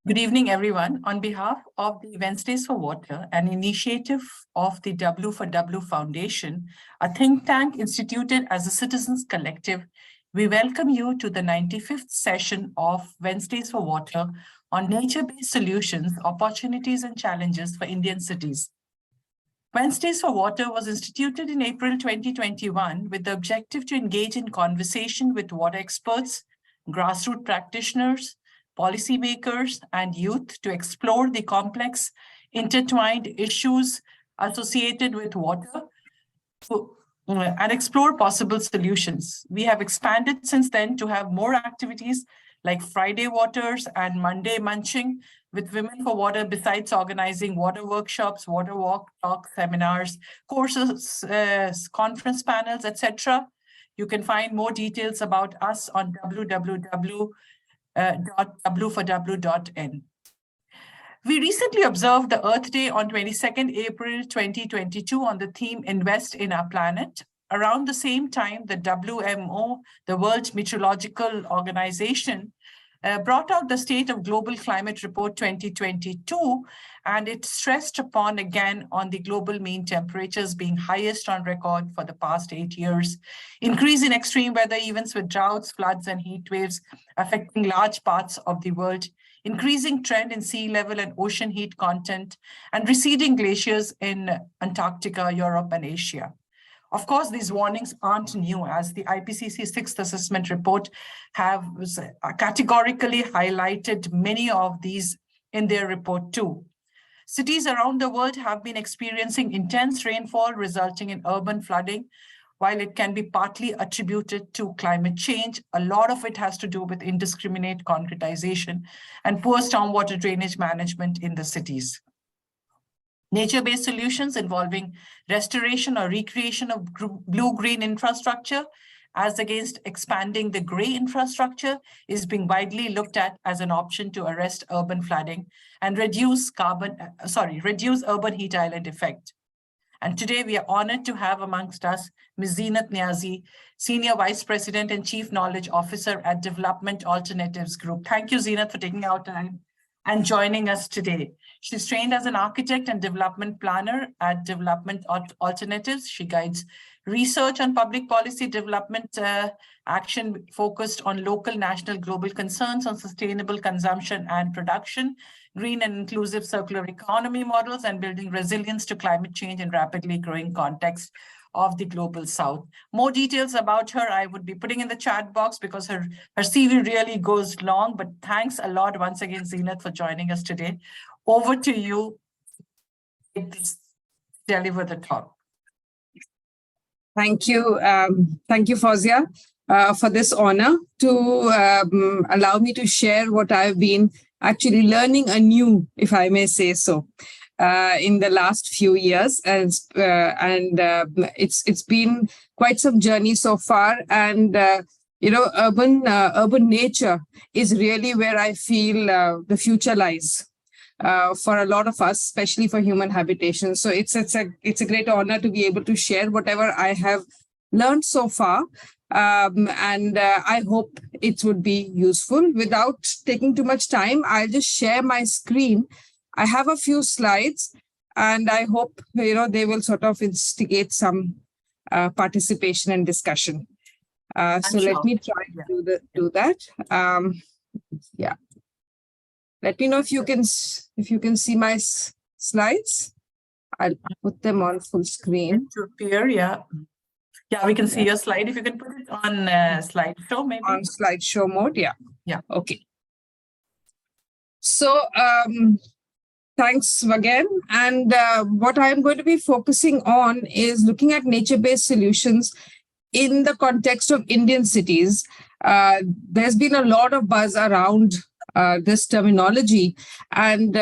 Good evening, everyone. On behalf of the Wednesdays for Water, an initiative of the W4W Foundation, a think tank instituted as a citizens collective, we welcome you to the 95th session of Wednesdays for Water on nature-based solutions, opportunities and challenges for Indian cities. Wednesdays for Water was instituted in April 2021 with the objective to engage in conversation with water experts, grassroots practitioners, policymakers, and youth to explore the complex, intertwined issues associated with water and explore possible solutions. We have expanded since then to have more activities like Friday Waters and Monday Munching with Women for Water, besides organizing water workshops, water walk, talks, seminars, courses, conference panels, etc. You can find more details about us on www.w4w.in. We recently observed the Earth Day on 22nd April 2022 on the theme Invest in Our Planet. Around the same time, the WMO, the World Meteorological Organization, brought out the State of Global Climate Report 2022, and it stressed upon again on the global mean temperatures being highest on record for the past 8 years, increase in extreme weather events with droughts, floods, and heat waves affecting large parts of the world, increasing trend in sea level and ocean heat content, and receding glaciers in Antarctica, Europe, and Asia. Of course, these warnings aren't new, as the IPCC 6th Assessment Report have categorically highlighted many of these in their report too. Cities around the world have been experiencing intense rainfall resulting in urban flooding. While it can be partly attributed to climate change, a lot of it has to do with indiscriminate concretization and poor stormwater drainage management in the cities. Nature-based solutions involving restoration or recreation of blue-green infrastructure as against expanding the gray infrastructure is being widely looked at as an option to arrest urban flooding and reduce urban heat island effect. And today we are honored to have amongst us Ms. Zeenat Niazi, Senior Vice President and Chief Knowledge Officer at Development Alternatives Group. Thank you, Zeenat, for taking our time and joining us today. She's trained as an architect and development planner at Development Alternatives. She guides research on public policy development action focused on local, national, global concerns on sustainable consumption and production, green and inclusive circular economy models, and building resilience to climate change in rapidly growing context of the global south. More details about her I would be putting in the chat box because her CV really goes long, but thanks a lot once again, Zeenat, for joining us today. Over to you to deliver the talk. Thank you. Thank you, Fawzia, for this honor to allow me to share what I've been actually learning anew, if I may say so, in the last few years. And it's been quite some journey so far. And, urban nature is really where I feel the future lies. For a lot of us, especially for human habitation. So it's a great honor to be able to share whatever I have learned so far. I hope it would be useful. Without taking too much time, I'll just share my screen. I have a few slides, and I hope they will sort of instigate some participation and discussion. So let me try to do that. Yeah. Let me know if you can see my slides. I'll put them on full screen. To appear, yeah. Yeah, we can see your slide. If you can put it on slideshow, maybe. On slideshow mode, yeah. Yeah. Okay. So thanks again. And what I'm going to be focusing on is looking at nature-based solutions in the context of Indian cities. There's been a lot of buzz around this terminology. And,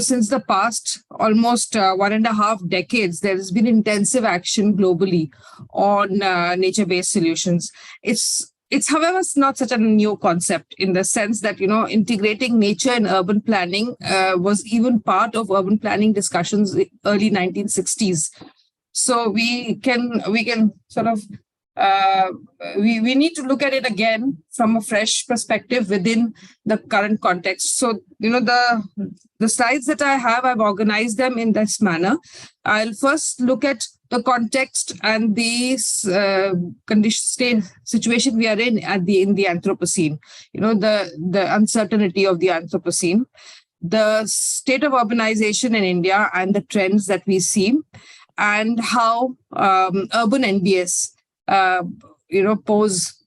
since the past almost 1.5 decades, there has been intensive action globally on nature-based solutions. It's, however, not such a new concept in the sense that, integrating nature in urban planning was even part of urban planning discussions in early 1960s. So we can sort of we need to look at it again from a fresh perspective within the current context. So, the slides that I have, I've organized them in this manner. I'll first look at the context and the situation we are in the Anthropocene. The uncertainty of the Anthropocene, the state of urbanization in India and the trends that we see, and how urban NBS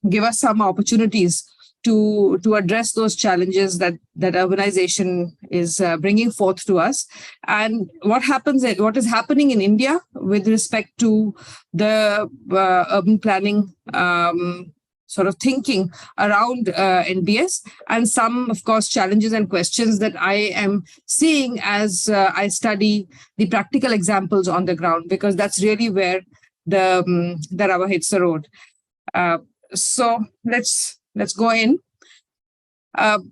give us some opportunities to address those challenges that urbanization is bringing forth to us, and what is happening in India with respect to the urban planning sort of thinking around NBS, and some, of course, challenges and questions that I am seeing as I study the practical examples on the ground, because that's really where the rubber hits the road. So let's go in. And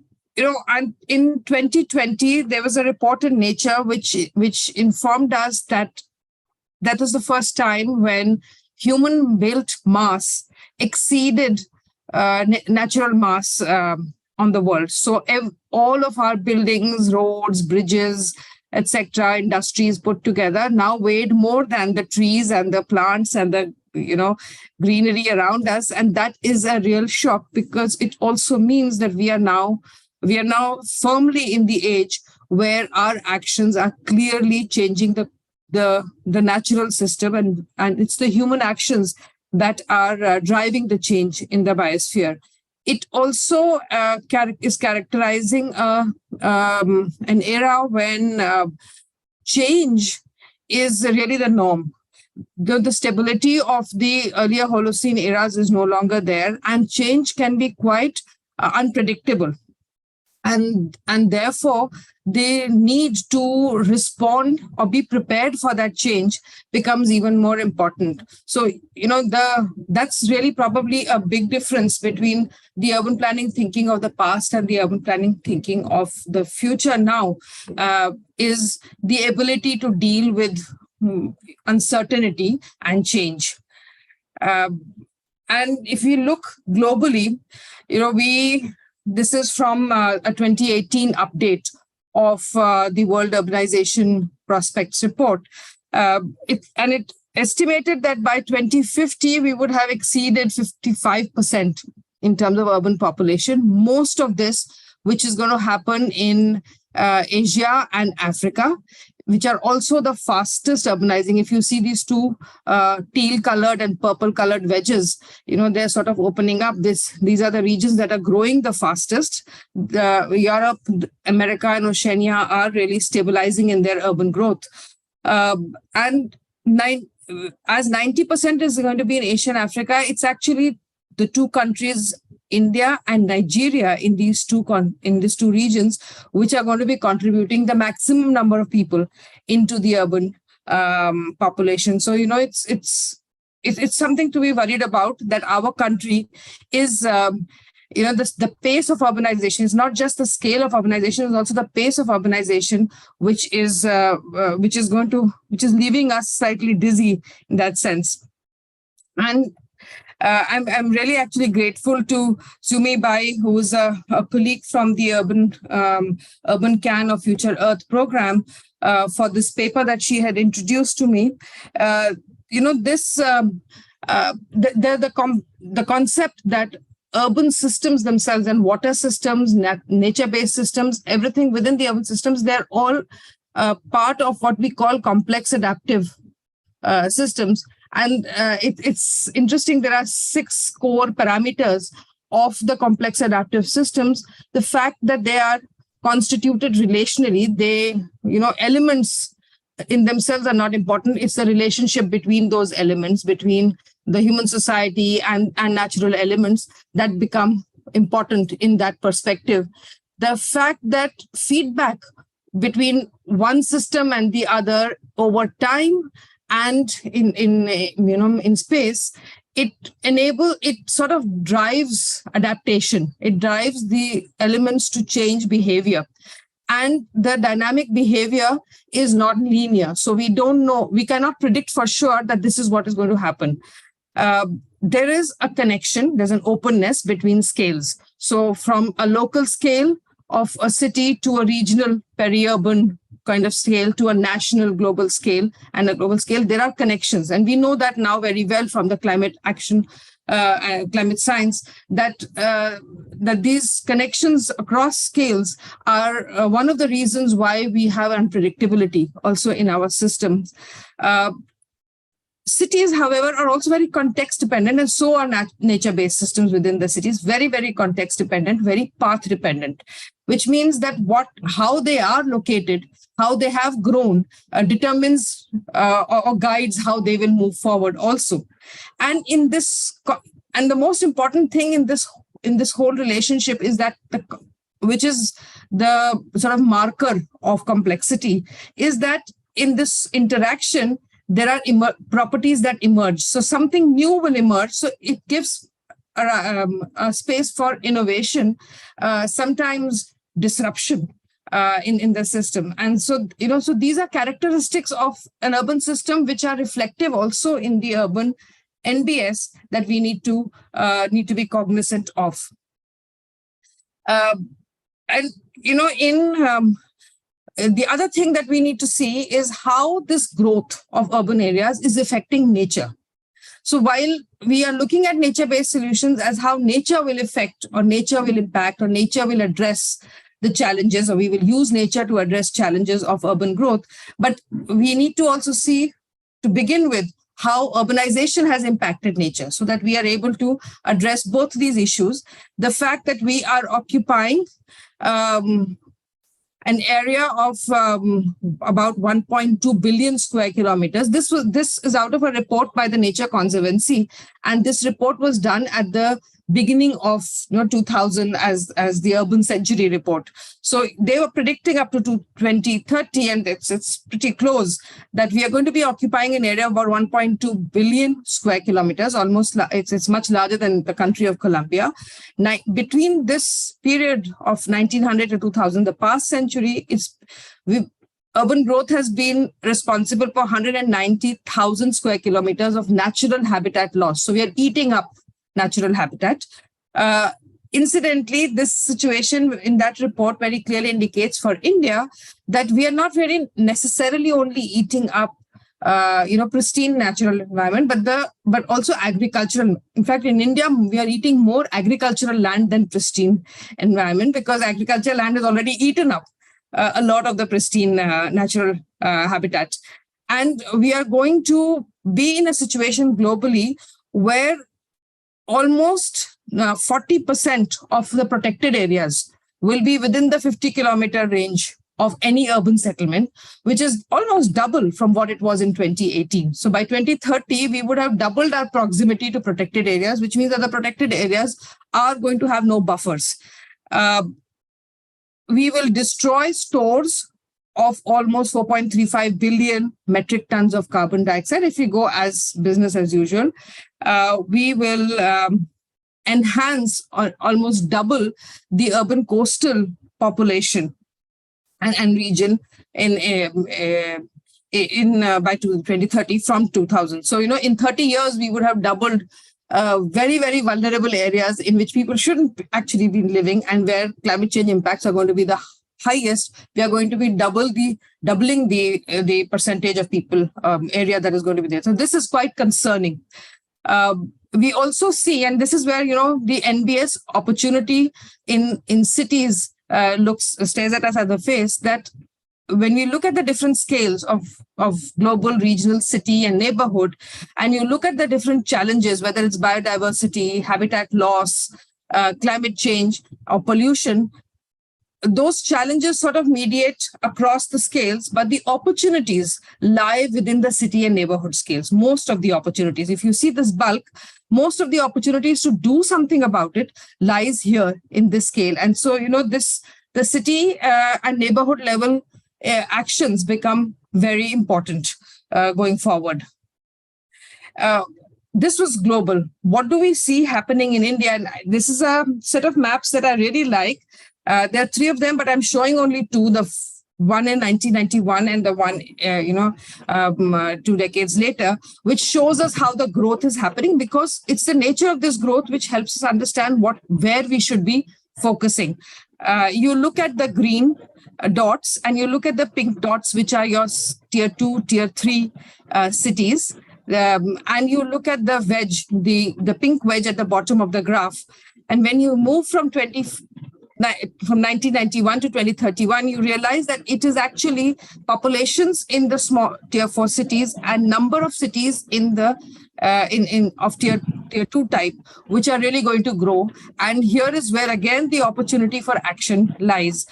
in 2020, there was a report in Nature which informed us that was the first time when human-built mass exceeded natural mass on the world. So all of our buildings, roads, bridges, etc., industries put together now weighed more than the trees and the plants and the greenery around us, and that is a real shock, because it also means that we are now firmly in the age where our actions are clearly changing the natural system, and it's the human actions that are driving the change in the biosphere. It also is characterizing an era when change is really the norm. The stability of the earlier Holocene eras is no longer there, and change can be quite unpredictable. And therefore, the need to respond or be prepared for that change becomes even more important. So, that's really probably a big difference between the urban planning thinking of the past and the urban planning thinking of the future now, is the ability to deal with uncertainty and change. And if we look globally, this is from a 2018 update of the World Urbanization Prospects Report. It estimated that by 2050, we would have exceeded 55% in terms of urban population. Most of this, which is going to happen in Asia and Africa, which are also the fastest urbanizing. If you see these two teal-colored and purple-colored wedges, they're sort of opening up. These are the regions that are growing the fastest. Europe, America, and Oceania are really stabilizing in their urban growth. And as 90% is going to be in Asia and Africa, it's actually the two countries, India and Nigeria, in these two regions, which are going to be contributing the maximum number of people into the urban population. So it's something to be worried about, that our country is the pace of urbanization is not just the scale of urbanization, it's also the pace of urbanization, which is leaving us slightly dizzy in that sense. And I'm really actually grateful to Sumi Bai, who is a colleague from the Urban Can of Future Earth program, for this paper that she had introduced to me. The concept that urban systems themselves and water systems, nature-based systems, everything within the urban systems, they're all part of what we call complex adaptive systems. And it's interesting, there are 6 core parameters of the complex adaptive systems. The fact that they are constituted relationally, elements in themselves are not important. It's the relationship between those elements, between the human society and natural elements, that become important in that perspective. The fact that feedback between one system and the other over time and in space, it sort of drives adaptation. It drives the elements to change behavior. And the dynamic behavior is not linear. So we don't know, we cannot predict for sure that this is what is going to happen. there is a connection, there's an openness between scales. So from a local scale of a city to a regional peri-urban kind of scale to a national global scale and a global scale, there are connections. And we know that now very well from the climate action, climate science, that these connections across scales are one of the reasons why we have unpredictability also in our systems. Cities, however, are also very context dependent, and so are nature-based systems within the cities, very, very context dependent, very path dependent, which means that how they are located, how they have grown, determines or guides how they will move forward also. And and the most important thing in this whole relationship is that which is the sort of marker of complexity, is that in this interaction, there are properties that emerge. So something new will emerge. So it gives a space for innovation, sometimes disruption in the system. And so, so these are characteristics of an urban system which are reflective also in the urban NBS that we need to be cognizant of. And, the other thing that we need to see is how this growth of urban areas is affecting nature. So while we are looking at nature-based solutions as how nature will affect or nature will impact or nature will address the challenges, or we will use nature to address challenges of urban growth, but we need to also see, to begin with, how urbanization has impacted nature so that we are able to address both these issues. The fact that we are occupying an area of about 1.2 billion square kilometers. This is out of a report by the Nature Conservancy, and this report was done at the beginning of 2000 as the Urban Century report. So they were predicting up to 2030, and it's pretty close, that we are going to be occupying an area of about 1.2 billion square kilometers. Almost, it's much larger than the country of Colombia. Now, between this period of 1900 to 2000, the past century, urban growth has been responsible for 190,000 square kilometers of natural habitat loss. So we are eating up natural habitat. Incidentally, this situation in that report very clearly indicates for India that we are not very necessarily only eating up, pristine natural environment, but also agricultural. In fact, in India, we are eating more agricultural land than pristine environment, because agricultural land has already eaten up a lot of the pristine natural habitat. And we are going to be in a situation globally where almost 40% of the protected areas will be within the 50-kilometer range of any urban settlement, which is almost double from what it was in 2018. So by 2030, we would have doubled our proximity to protected areas, which means that the protected areas are going to have no buffers. We will destroy stores of almost 4.35 billion metric tons of carbon dioxide. If we go as business as usual, we will enhance or almost double the urban coastal population and region by 2030 from 2000. So, in 30 years, we would have doubled very, very vulnerable areas in which people shouldn't actually be living, and where climate change impacts are going to be the highest. We are going to be doubling the percentage of people area that is going to be there. So this is quite concerning. We also see, and this is where the NBS opportunity in cities stares at us at the face, that when we look at the different scales of global, regional, city, and neighborhood, and you look at the different challenges, whether it's biodiversity, habitat loss, climate change, or pollution, those challenges sort of mediate across the scales, but the opportunities lie within the city and neighborhood scales. Most of the opportunities, if you see this bulk, most of the opportunities to do something about it lies here in this scale. And so, the city and neighborhood level actions become very important going forward. This was global. What do we see happening in India? And this is a set of maps that I really like. There are three of them, but I'm showing only two. The one in 1991 and the one, 2 decades later, which shows us how the growth is happening, because it's the nature of this growth which helps us understand where we should be focusing. You look at the green dots and you look at the pink dots, which are your tier 2, tier 3 cities. And you look at the wedge, the pink wedge at the bottom of the graph. And when you move from 1991 to 2031, you realize that it is actually populations in the small tier 4 cities and number of cities in the of tier 2 type, which are really going to grow. And here is where again the opportunity for action lies.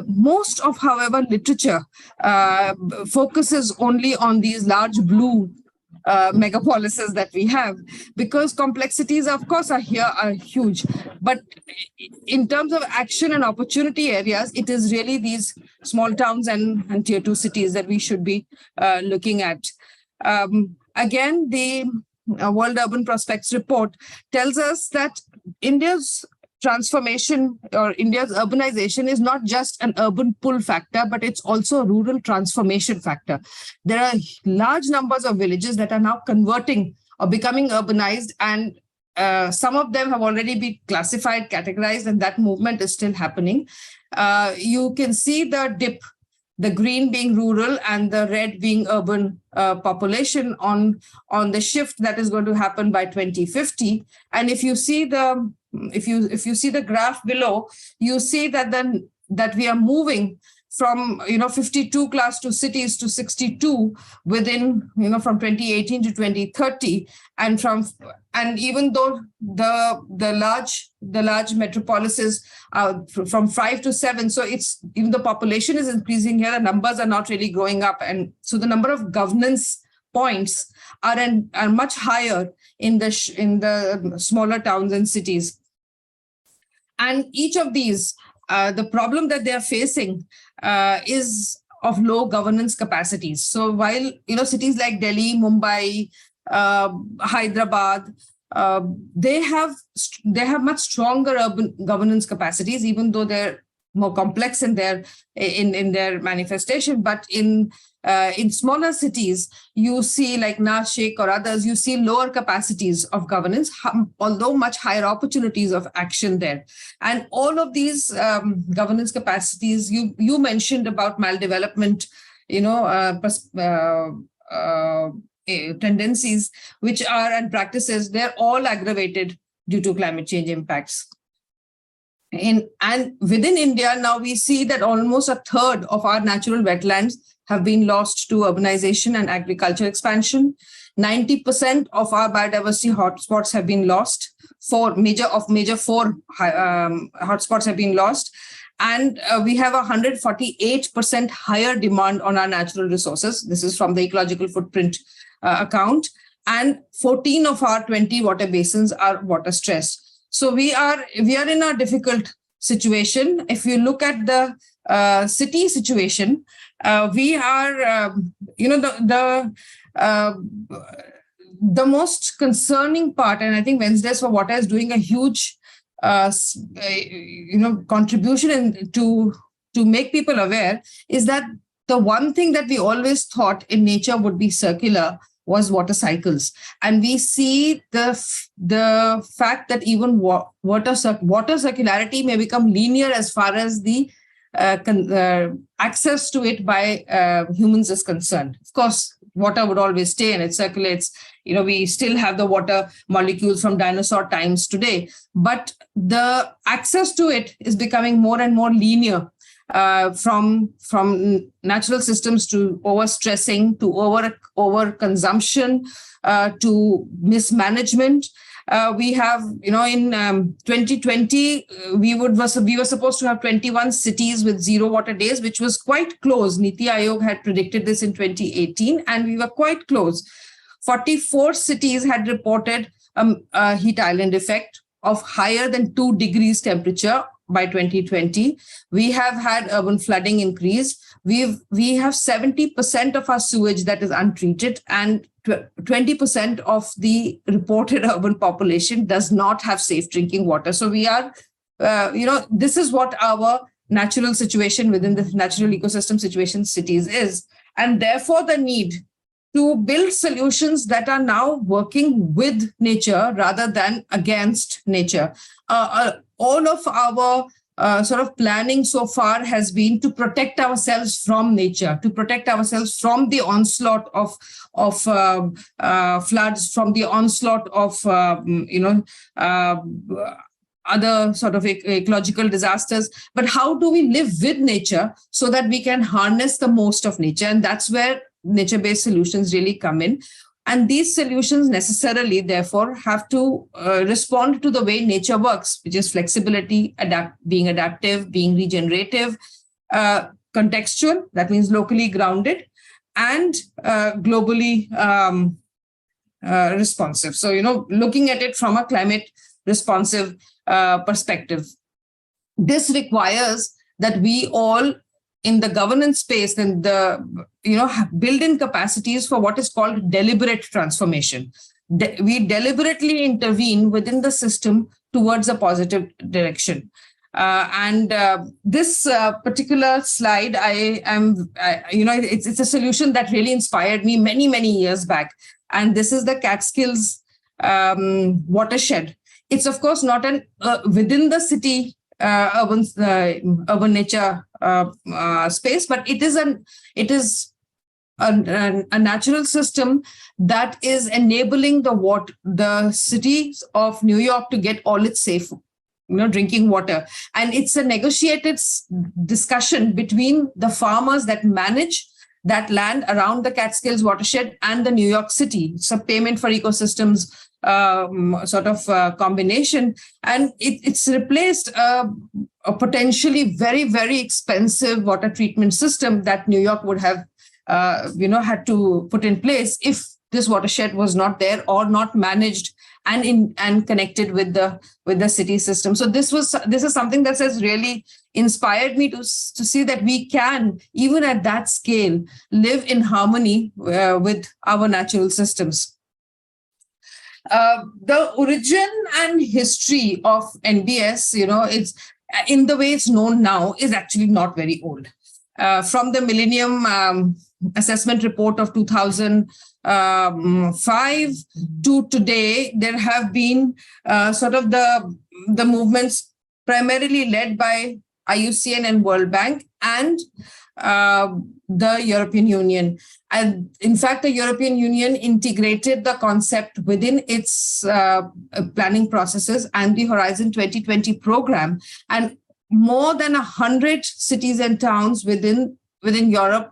Most of, however, literature focuses only on these large blue megapolises that we have, because complexities, of course, are huge. But in terms of action and opportunity areas, it is really these small towns and tier 2 cities that we should be looking at. Again, the World Urban Prospects report tells us that India's transformation or India's urbanization is not just an urban pull factor, but it's also a rural transformation factor. There are large numbers of villages that are now converting or becoming urbanized, and some of them have already been classified, categorized, and that movement is still happening. You can see the dip, the green being rural and the red being urban population on the shift that is going to happen by 2050. And if you see the graph below, you see that we are moving from 52 class 2 cities to 62 within from 2018 to 2030, and even though the large metropolises are from 5 to 7, so it's even the population is increasing here, the numbers are not really growing up, and so the number of governance points are much higher in the smaller towns and cities. And each of these, the problem that they are facing is of low governance capacities. So while cities like Delhi, Mumbai, Hyderabad, they have much stronger urban governance capacities, even though they're more complex in their manifestation. But in smaller cities, you see like Nashik or others, you see lower capacities of governance, although much higher opportunities of action there. And all of these governance capacities, you mentioned about maldevelopment, tendencies, which are and practices, they're all aggravated due to climate change impacts. And within India, now we see that almost a third of our natural wetlands have been lost to urbanization and agriculture expansion. 90% of our biodiversity hotspots have been lost. Major 4 hotspots have been lost. And we have 148% higher demand on our natural resources. This is from the ecological footprint account. And 14 of our 20 water basins are water stressed. So we are in a difficult situation. If you look at the city situation, we are, the most concerning part, and I think Wednesdays.for.Water is doing a huge, contribution to make people aware, is that the one thing that we always thought in nature would be circular was water cycles. And we see the fact that even water circularity may become linear as far as the access to it by humans is concerned. Of course, water would always stay and it circulates. We still have the water molecules from dinosaur times today, but the access to it is becoming more and more linear. From natural systems to overstressing, to over consumption, to mismanagement. We have, in 2020, we were supposed to have 21 cities with 0 water days, which was quite close. Niti Aayog had predicted this in 2018, and we were quite close. 44 cities had reported a heat island effect of higher than 2 degrees temperature by 2020. We have had urban flooding increase. We have 70% of our sewage that is untreated, and 20% of the reported urban population does not have safe drinking water. So we are, this is what our natural situation, within the natural ecosystem situation cities is, and therefore the need to build solutions that are now working with nature rather than against nature. All of our sort of planning so far has been to protect ourselves from nature, to protect ourselves from the onslaught of floods, from the onslaught of other sort of ecological disasters. But how do we live with nature so that we can harness the most of nature? And that's where nature-based solutions really come in. And these solutions necessarily, therefore, have to respond to the way nature works, which is flexibility, being adaptive, being regenerative, contextual, that means locally grounded, and globally responsive. So, looking at it from a climate responsive perspective. This requires that we all in the governance space and build in capacities for what is called deliberate transformation. We deliberately intervene within the system towards a positive direction. This particular slide, it's a solution that really inspired me many, many years back. And this is the Catskills watershed. It's of course not an within the city urban nature space, but it is a natural system that is enabling the cities of New York to get all its safe drinking water. And it's a negotiated discussion between the farmers that manage that land around the Catskills watershed and the New York City. It's a payment for ecosystems sort of combination, and it's replaced a potentially very, very expensive water treatment system that New York would have had to put in place if this watershed was not there or not managed and connected with the city system. So this is something that has really inspired me to see that we can, even at that scale, live in harmony with our natural systems. The origin and history of NBS, it's in the way it's known now, is actually not very old. From the Millennium Assessment Report of 2005 to today, there have been sort of the movements primarily led by IUCN and World Bank and the European Union. And in fact, the European Union integrated the concept within its planning processes and the Horizon 2020 program. And more than 100 cities and towns within Europe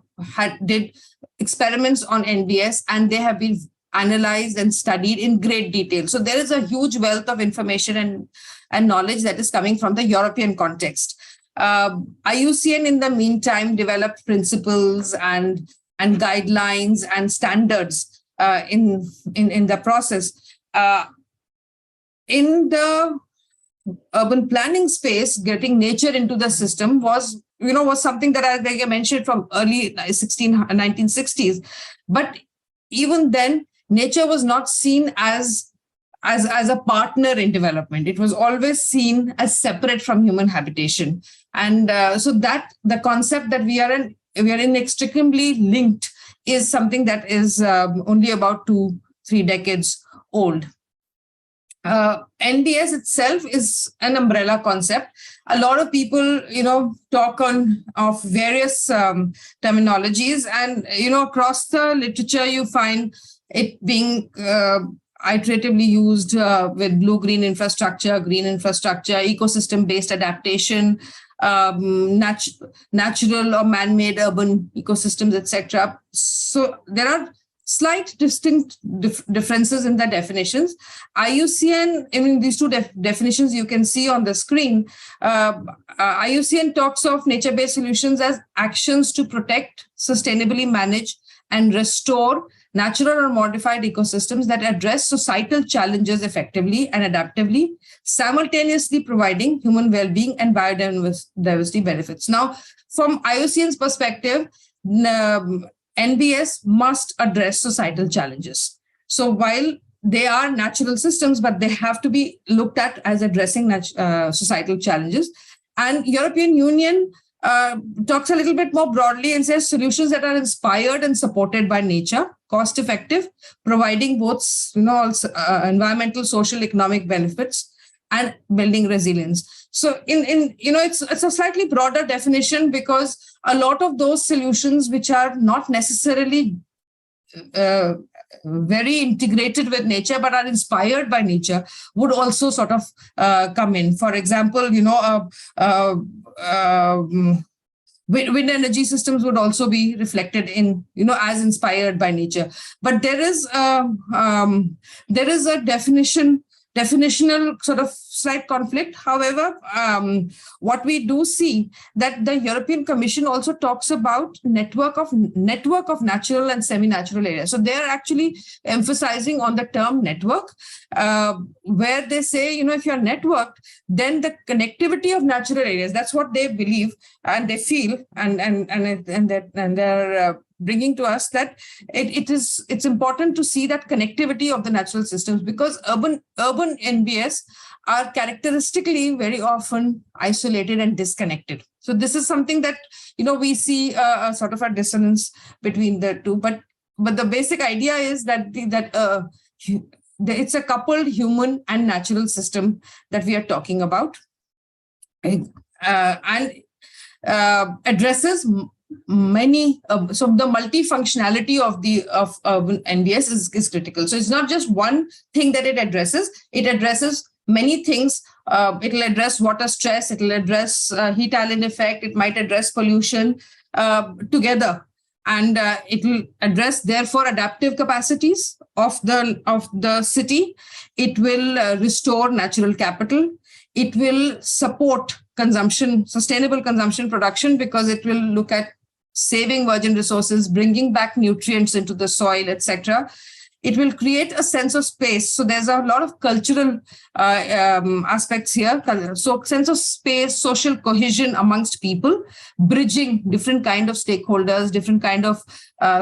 did experiments on NBS, and they have been analyzed and studied in great detail. So there is a huge wealth of information and knowledge that is coming from the European context. IUCN, in the meantime, developed principles and guidelines and standards in the process. In the urban planning space, getting nature into the system was something that I mentioned from early 1960s. But even then, nature was not seen as a partner in development. It was always seen as separate from human habitation. And so that the concept that we are inextricably linked is something that is only about 2-3 decades old. NBS itself is an umbrella concept. A lot of people, talk of various terminologies, and across the literature you find it being iteratively used with blue-green infrastructure, green infrastructure, ecosystem-based adaptation, natural or man-made urban ecosystems, etc. So there are slight distinct differences in the definitions. IUCN, these two definitions you can see on the screen. IUCN talks of nature-based solutions as actions to protect, sustainably manage, and restore natural or modified ecosystems that address societal challenges effectively and adaptively, simultaneously providing human well-being and biodiversity benefits. Now, from IUCN's perspective, NBS must address societal challenges. So while they are natural systems, but they have to be looked at as addressing societal challenges. And European Union talks a little bit more broadly and says solutions that are inspired and supported by nature, cost effective, providing both environmental, social, economic benefits, and building resilience. So it's a slightly broader definition, because a lot of those solutions which are not necessarily very integrated with nature but are inspired by nature would also sort of come in. For example, wind energy systems would also be reflected in, as inspired by nature. But there is a definitional sort of slight conflict. However, what we do see that the European Commission also talks about network of natural and semi-natural areas. So they're actually emphasizing on the term network, where they say, if you're networked, then the connectivity of natural areas, that's what they believe and they feel, and they're bringing to us that it's important to see that connectivity of the natural systems, because urban NBS are characteristically very often isolated and disconnected. So this is something that we see a sort of a dissonance between the two. But the basic idea is that it's a coupled human and natural system that we are talking about, and addresses many. So the multifunctionality of urban NBS is critical. So it's not just one thing that it addresses. It addresses many things. It'll address water stress. It'll address heat island effect. It might address pollution together, and it will address therefore adaptive capacities of the city. It will restore natural capital. It will support sustainable consumption production, because it will look at saving virgin resources, bringing back nutrients into the soil, etc. It will create a sense of space. So there's a lot of cultural aspects here. So sense of space, social cohesion amongst people, bridging different kind of stakeholders, different kind of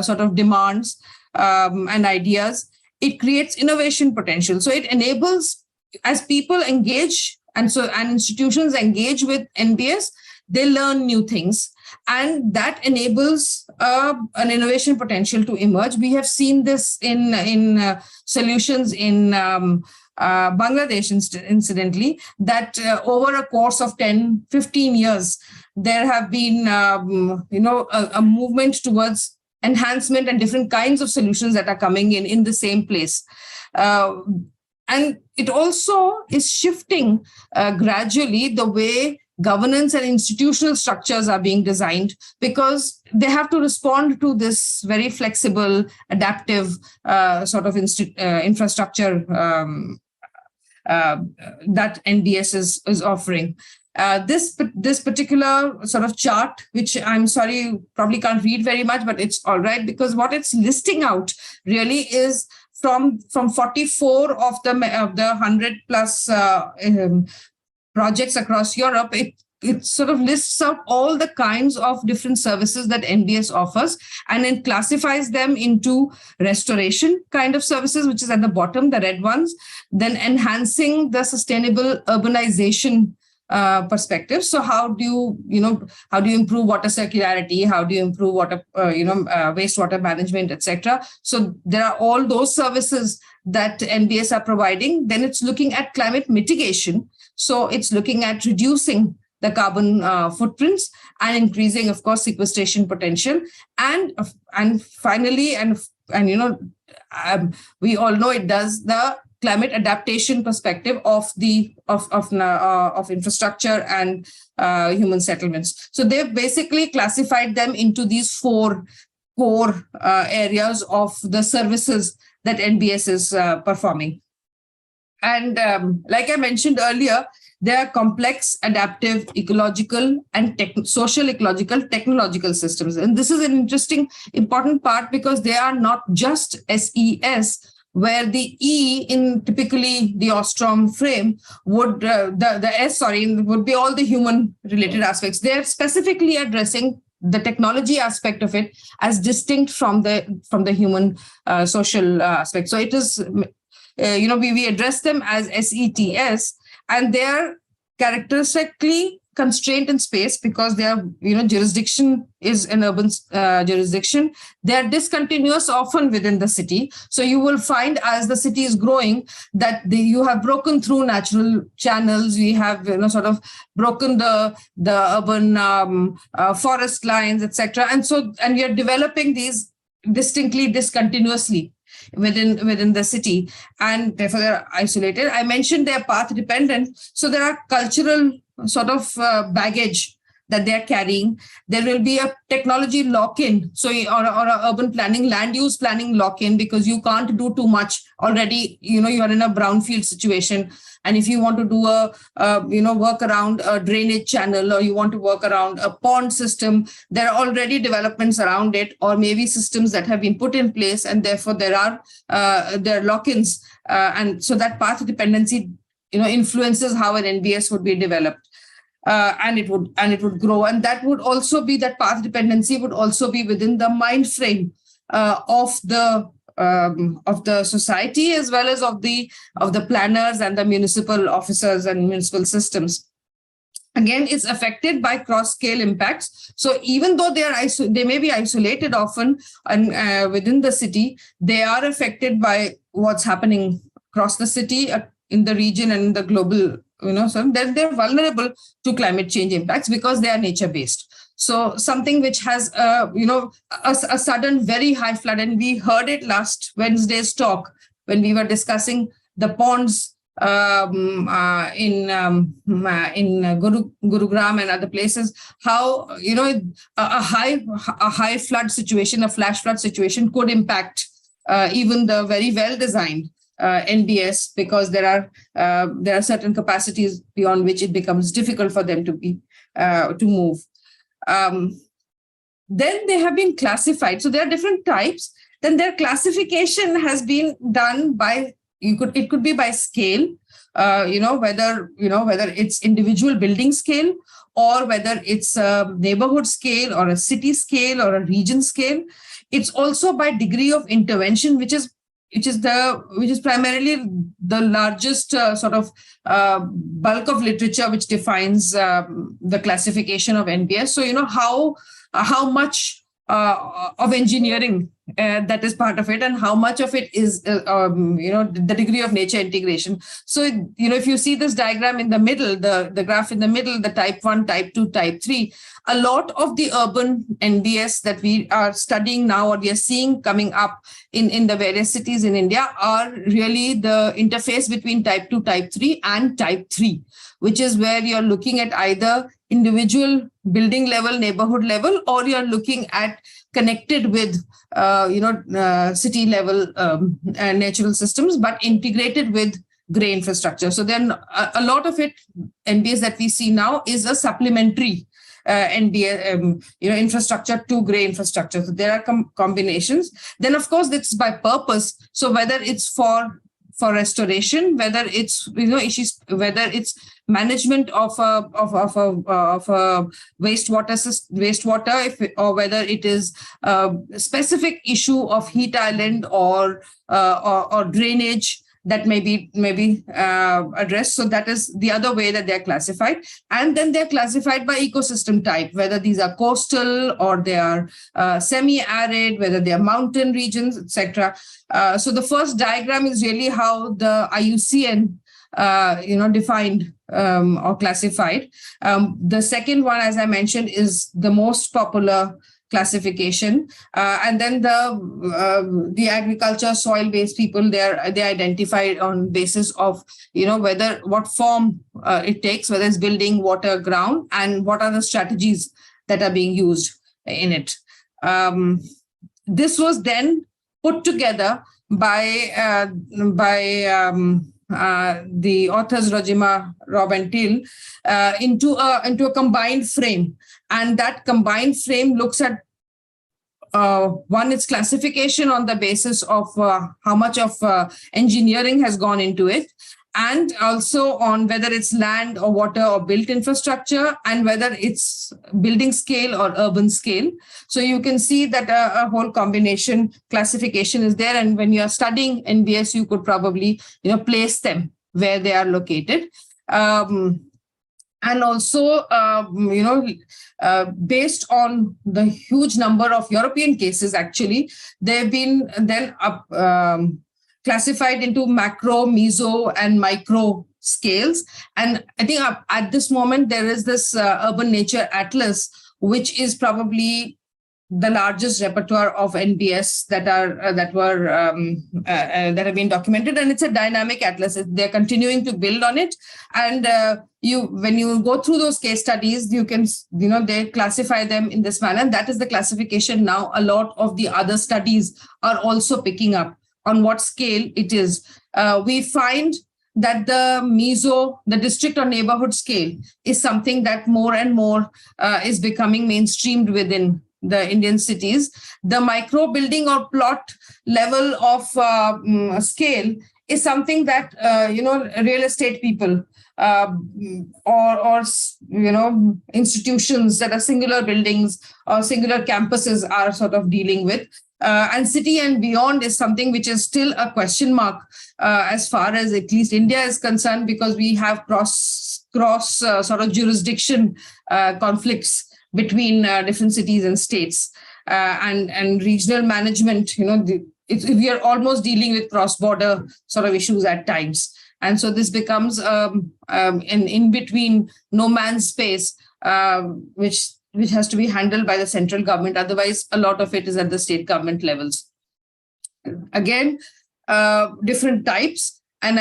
sort of demands and ideas. It creates innovation potential. So it enables, as people engage and institutions engage with NBS, they learn new things, and that enables an innovation potential to emerge. We have seen this in solutions in Bangladesh, incidentally, that over a course of 10, 15 years, there have been a movement towards enhancement and different kinds of solutions that are coming in the same place. And it also is shifting gradually the way governance and institutional structures are being designed, because they have to respond to this very flexible, adaptive sort of infrastructure that NBS is offering. This particular sort of chart, which I'm sorry, probably can't read very much, but it's all right, because what it's listing out really is from 44 of the 100 plus projects across Europe. It sort of lists out all the kinds of different services that NBS offers, and it classifies them into restoration kind of services, which is at the bottom, the red ones, then enhancing the sustainable urbanization perspective. So how do you improve water circularity? How do you improve water, wastewater management, etc.? So there are all those services that NBS are providing. Then it's looking at climate mitigation. So it's looking at reducing the carbon footprints and increasing, of course, sequestration potential. And finally, we all know it does the climate adaptation perspective of infrastructure and human settlements. So they've basically classified them into these 4 core areas of the services that NBS is performing. And like I mentioned earlier, they are complex, adaptive, ecological, and social, ecological, technological systems. And this is an interesting, important part, because they are not just SES, where the E in typically the Ostrom frame would, the S, would be all the human related aspects. They're specifically addressing the technology aspect of it as distinct from the human social aspect. So it is, we address them as SETS, and they are characteristically constraint in space because their jurisdiction is an urban jurisdiction. They are discontinuous often within the city. So you will find as the city is growing that you have broken through natural channels. We have sort of broken the urban forest lines, etc. And we are developing these distinctly discontinuously within the city, and therefore they're isolated. I mentioned they're path dependent, so there are cultural sort of baggage that they're carrying. There will be a technology lock-in, so or a urban planning, land use planning lock-in, because you can't do too much already. You're in a brownfield situation, and if you want to do a work around a drainage channel, or you want to work around a pond system, there are already developments around it, or maybe systems that have been put in place, and therefore there are lock-ins, and so that path dependency influences how an NBS would be developed. And it would grow, and that would also be, that path dependency would also be within the mind frame of the society, as well as of the planners and the municipal officers and municipal systems. Again, it's affected by cross-scale impacts. So even though they may be isolated often and within the city, they are affected by what's happening across the city, in the region, and in the global. So they're vulnerable to climate change impacts because they are nature-based. So something which has, a sudden very high flood, and we heard it last Wednesday's talk when we were discussing the ponds in Gurugram and other places, how a high flood situation, a flash flood situation, could impact even the very well designed NBS, because there are certain capacities beyond which it becomes difficult for them to move. Then they have been classified. So there are different types. Then their classification has been done by, it could be by scale, whether it's individual building scale, or whether it's a neighborhood scale, or a city scale, or a region scale. It's also by degree of intervention, which is primarily the largest sort of bulk of literature which defines the classification of NBS. So how much of engineering that is part of it, and how much of it is the degree of nature integration. So if you see this diagram in the middle, the graph in the middle, the type 1, type 2, type 3, a lot of the urban NBS that we are studying now, or we are seeing coming up in the various cities in India, are really the interface between type 2, type 3 and type 3, which is where you're looking at either individual building level, neighborhood level, or you're looking at connected with city level natural systems, but integrated with grey infrastructure. So then a lot of it, NBS that we see now, is a supplementary NBS, infrastructure to grey infrastructure. So there are combinations. Then, of course, it's by purpose. So whether it's for restoration, whether it's whether it's management of a wastewater, or whether it is a specific issue of heat island or drainage that may be addressed. So that is the other way that they're classified. And then they're classified by ecosystem type, whether these are coastal or they are semi-arid, whether they are mountain regions, etc. So the first diagram is really how the IUCN defined or classified. The second one, as I mentioned, is the most popular classification, and then the agriculture soil-based people, they identified on basis of what form it takes, whether it's building, water, ground, and what are the strategies that are being used in it. This was then put together by the authors Rojima, Rob, and Till into a combined frame, and that combined frame looks at one, its classification on the basis of how much of engineering has gone into it, and also on whether it's land or water or built infrastructure, and whether it's building scale or urban scale. So you can see that a whole combination classification is there. And when you are studying NBS, you could probably place them where they are located. And also, based on the huge number of European cases, actually, they've been then classified into macro, meso, and micro scales. And I think at this moment, there is this Urban Nature Atlas, which is probably the largest repertoire of NBS that have been documented, and it's a dynamic atlas. They're continuing to build on it, and when you go through those case studies, you can they classify them in this manner. And that is the classification now. A lot of the other studies are also picking up on what scale it is. We find that the meso, the district or neighborhood scale, is something that more and more is becoming mainstreamed within the Indian cities. The micro building or plot level of scale is something that real estate people or institutions that are singular buildings or singular campuses are sort of dealing with. And city and beyond is something which is still a question mark as far as at least India is concerned, because we have cross sort of jurisdiction conflicts between different cities and states, and regional management. We are almost dealing with cross-border sort of issues at times, and so this becomes an in-between no man's space, which has to be handled by the central government. Otherwise, a lot of it is at the state government levels. Again, different types, and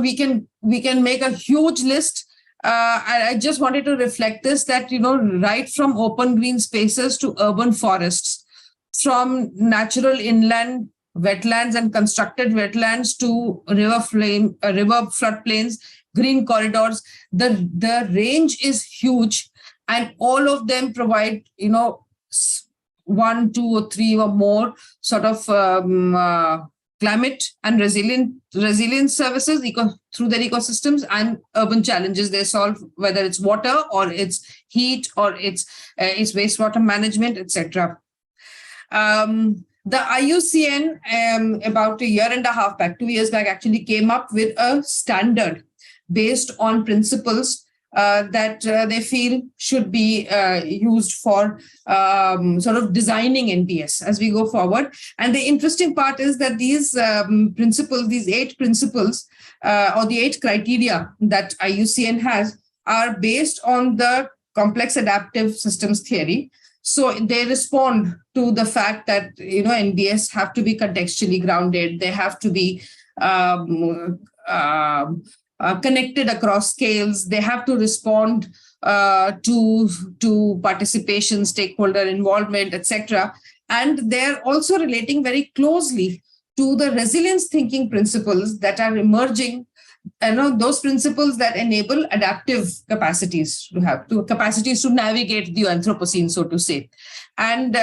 we can make a huge list. I just wanted to reflect this, that, right from open green spaces to urban forests, from natural inland wetlands and constructed wetlands to river floodplains, green corridors, the range is huge, and all of them provide, 1, 2, or 3 or more sort of climate and resilience services through their ecosystems and urban challenges they solve, whether it's water or it's heat or it's wastewater management, etc. The IUCN about a year and a half back, 2 years back, actually came up with a standard based on principles that they feel should be used for sort of designing NBS as we go forward. And the interesting part is that these principles, these 8 principles or the 8 criteria that IUCN has, are based on the complex adaptive systems theory. So they respond to the fact that, NBS have to be contextually grounded. They have to be connected across scales. They have to respond to participation, stakeholder involvement, etc. And they're also relating very closely to the resilience thinking principles that are emerging, those principles that enable adaptive capacities to navigate the Anthropocene, so to say. And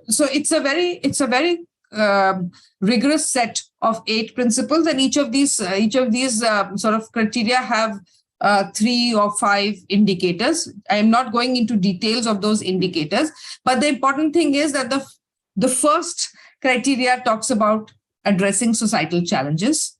so it's a very rigorous set of 8 principles, and each of these sort of criteria have 3 or 5 indicators. I am not going into details of those indicators, but the important thing is that the first criteria talks about addressing societal challenges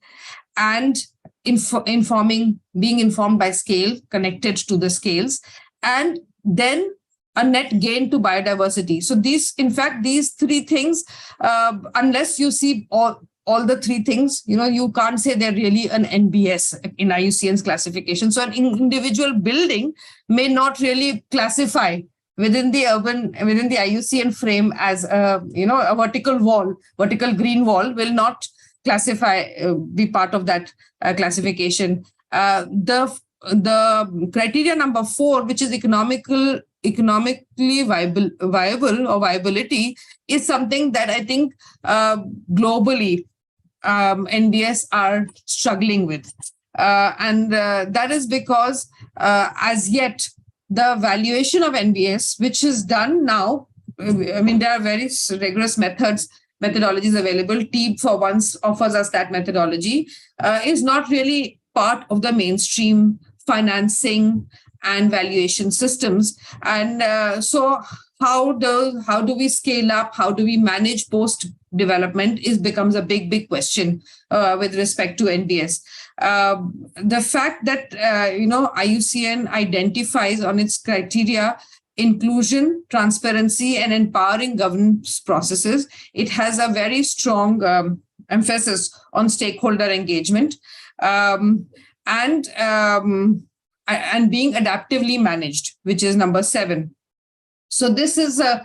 and being informed by scale, connected to the scales, and then a net gain to biodiversity. So these 3 things, unless you see all the 3 things, you can't say they're really an NBS in IUCN's classification. So an individual building may not really classify within the IUCN frame as a vertical green wall will not be part of that classification. The criteria number 4, which is economically viable or viability, is something that I think globally NBS are struggling with. And that is because as yet the valuation of NBS, which is done now, there are very rigorous methodologies available. TEEB for once offers us that methodology, is not really part of the mainstream financing and valuation systems. And so how do we scale up? How do we manage post development becomes a big question with respect to NDS. The fact that IUCN identifies on its criteria inclusion, transparency, and empowering governance processes, it has a very strong emphasis on stakeholder engagement and being adaptively managed, which is number 7. So this is, I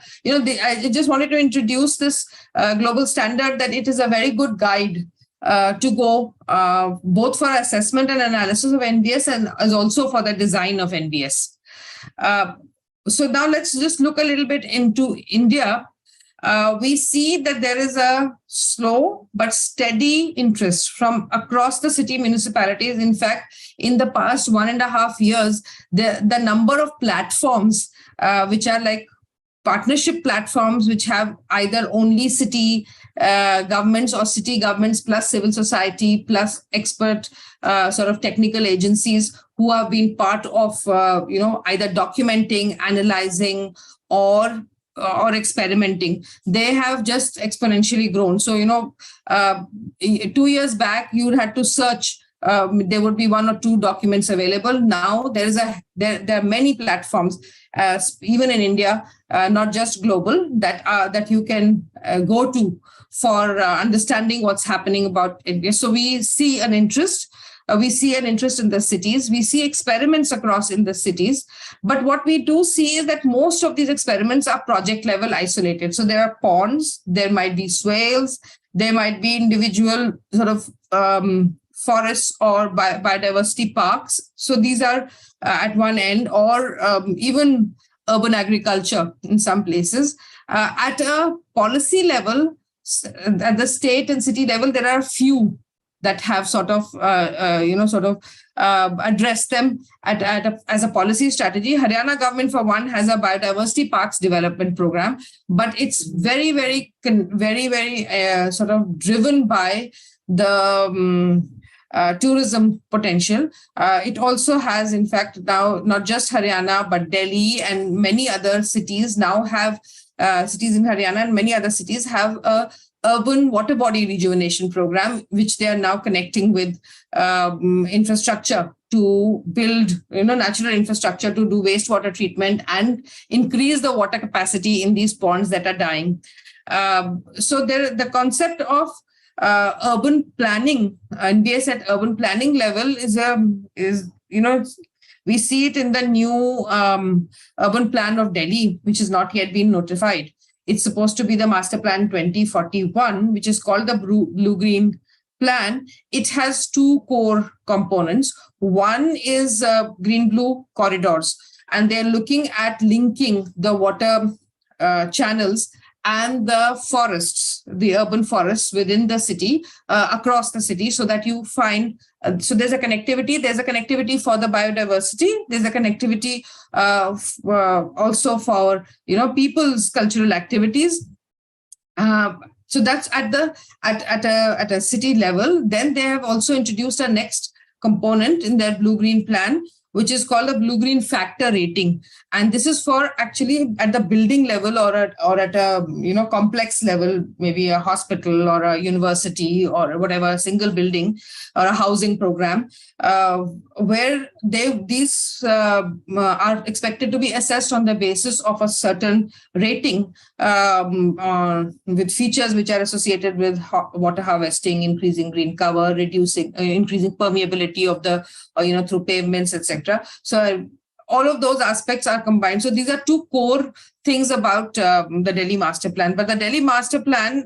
just wanted to introduce this global standard, that it is a very good guide to go both for assessment and analysis of NDS and as also for the design of NDS. So now let's just look a little bit into India. We see that there is a slow but steady interest from across the city municipalities. In fact, in the past 1.5 years, the number of platforms which are like partnership platforms, which have either only city governments or city governments plus civil society plus expert sort of technical agencies who have been part of either documenting, analyzing, or experimenting, they have just exponentially grown. So 2 years back you had to search, there would be 1 or 2 documents available. Now there are many platforms, even in India, not just global, that you can go to for understanding what's happening about India. So we see an interest. We see an interest in the cities. We see experiments across in the cities. But what we do see is that most of these experiments are project level isolated. So there are ponds, there might be swales, there might be individual sort of forests or biodiversity parks. So these are at one end, or even urban agriculture in some places. At a policy level, at the state and city level, there are few that have sort of addressed them as a policy strategy. Haryana government, for one, has a biodiversity parks development program, but it's very sort of driven by the tourism potential. It also has, in fact, now not just Haryana, but Delhi and many other cities now have, cities in Haryana and many other cities have a urban water body rejuvenation program, which they are now connecting with infrastructure to build, natural infrastructure to do wastewater treatment and increase the water capacity in these ponds that are dying. So the concept of urban planning, NDS at urban planning level is we see it in the new urban plan of Delhi, which has not yet been notified. It's supposed to be the Master Plan 2041, which is called the Blue-Green Plan. It has 2 core components. One is green-blue corridors, and they're looking at linking the water channels and the forests, the urban forests within the city, across the city, so that you find, so there's a connectivity for the biodiversity, there's a connectivity also for, people's cultural activities. So that's at a city level. Then they have also introduced a next component in their blue-green plan, which is called a blue-green factor rating. And this is for actually at the building level or at a complex level, maybe a hospital or a university or whatever, a single building or a housing program, where these are expected to be assessed on the basis of a certain rating with features which are associated with water harvesting, increasing green cover, increasing permeability of the through pavements, etc. So all of those aspects are combined. So these are 2 core things about the Delhi Master Plan. But the Delhi Master Plan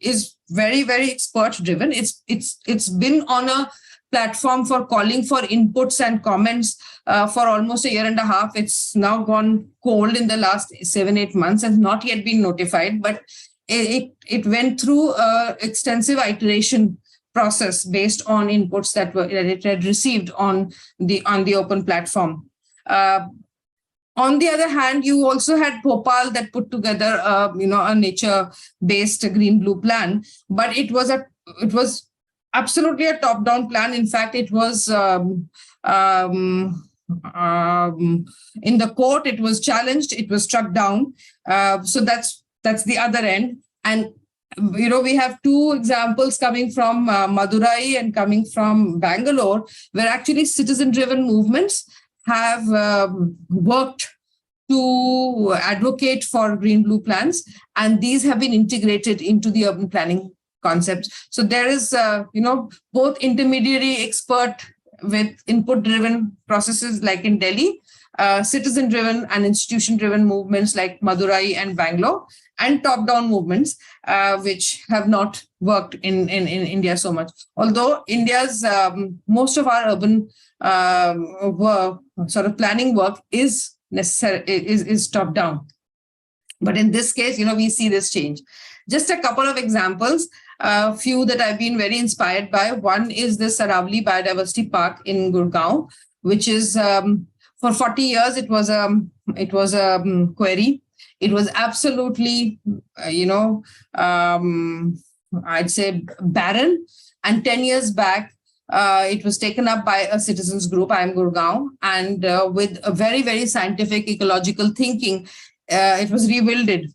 is very expert driven. It's been on a platform for calling for inputs and comments for almost 1.5 years. It's now gone cold in the last 7-8 months and not yet been notified. But it went through extensive iteration process based on inputs that it had received on the open platform. On the other hand, you also had Bhopal that put together a nature-based green-blue plan, but it was absolutely a top-down plan. In fact, it was in the court. It was challenged. It was struck down. So that's the other end. And we have two examples coming from Madurai and coming from Bangalore, where actually citizen-driven movements have worked to advocate for green blue plans, and these have been integrated into the urban planning concepts. So there is, both intermediary expert with input-driven processes like in Delhi, citizen-driven and institution-driven movements like Madurai and Bangalore, and top-down movements, which have not worked in India so much. Although India's, most of our urban work, sort of planning work is top down, but in this case, we see this change. Just a couple of examples, a few that I've been very inspired by. One is the Saravli Biodiversity Park in Gurgaon, which is for 40 years it was a quarry. It was absolutely I'd say barren, and 10 years back it was taken up by a citizens group, I Am Gurgaon, and with a very, very scientific ecological thinking, it was rebuilded.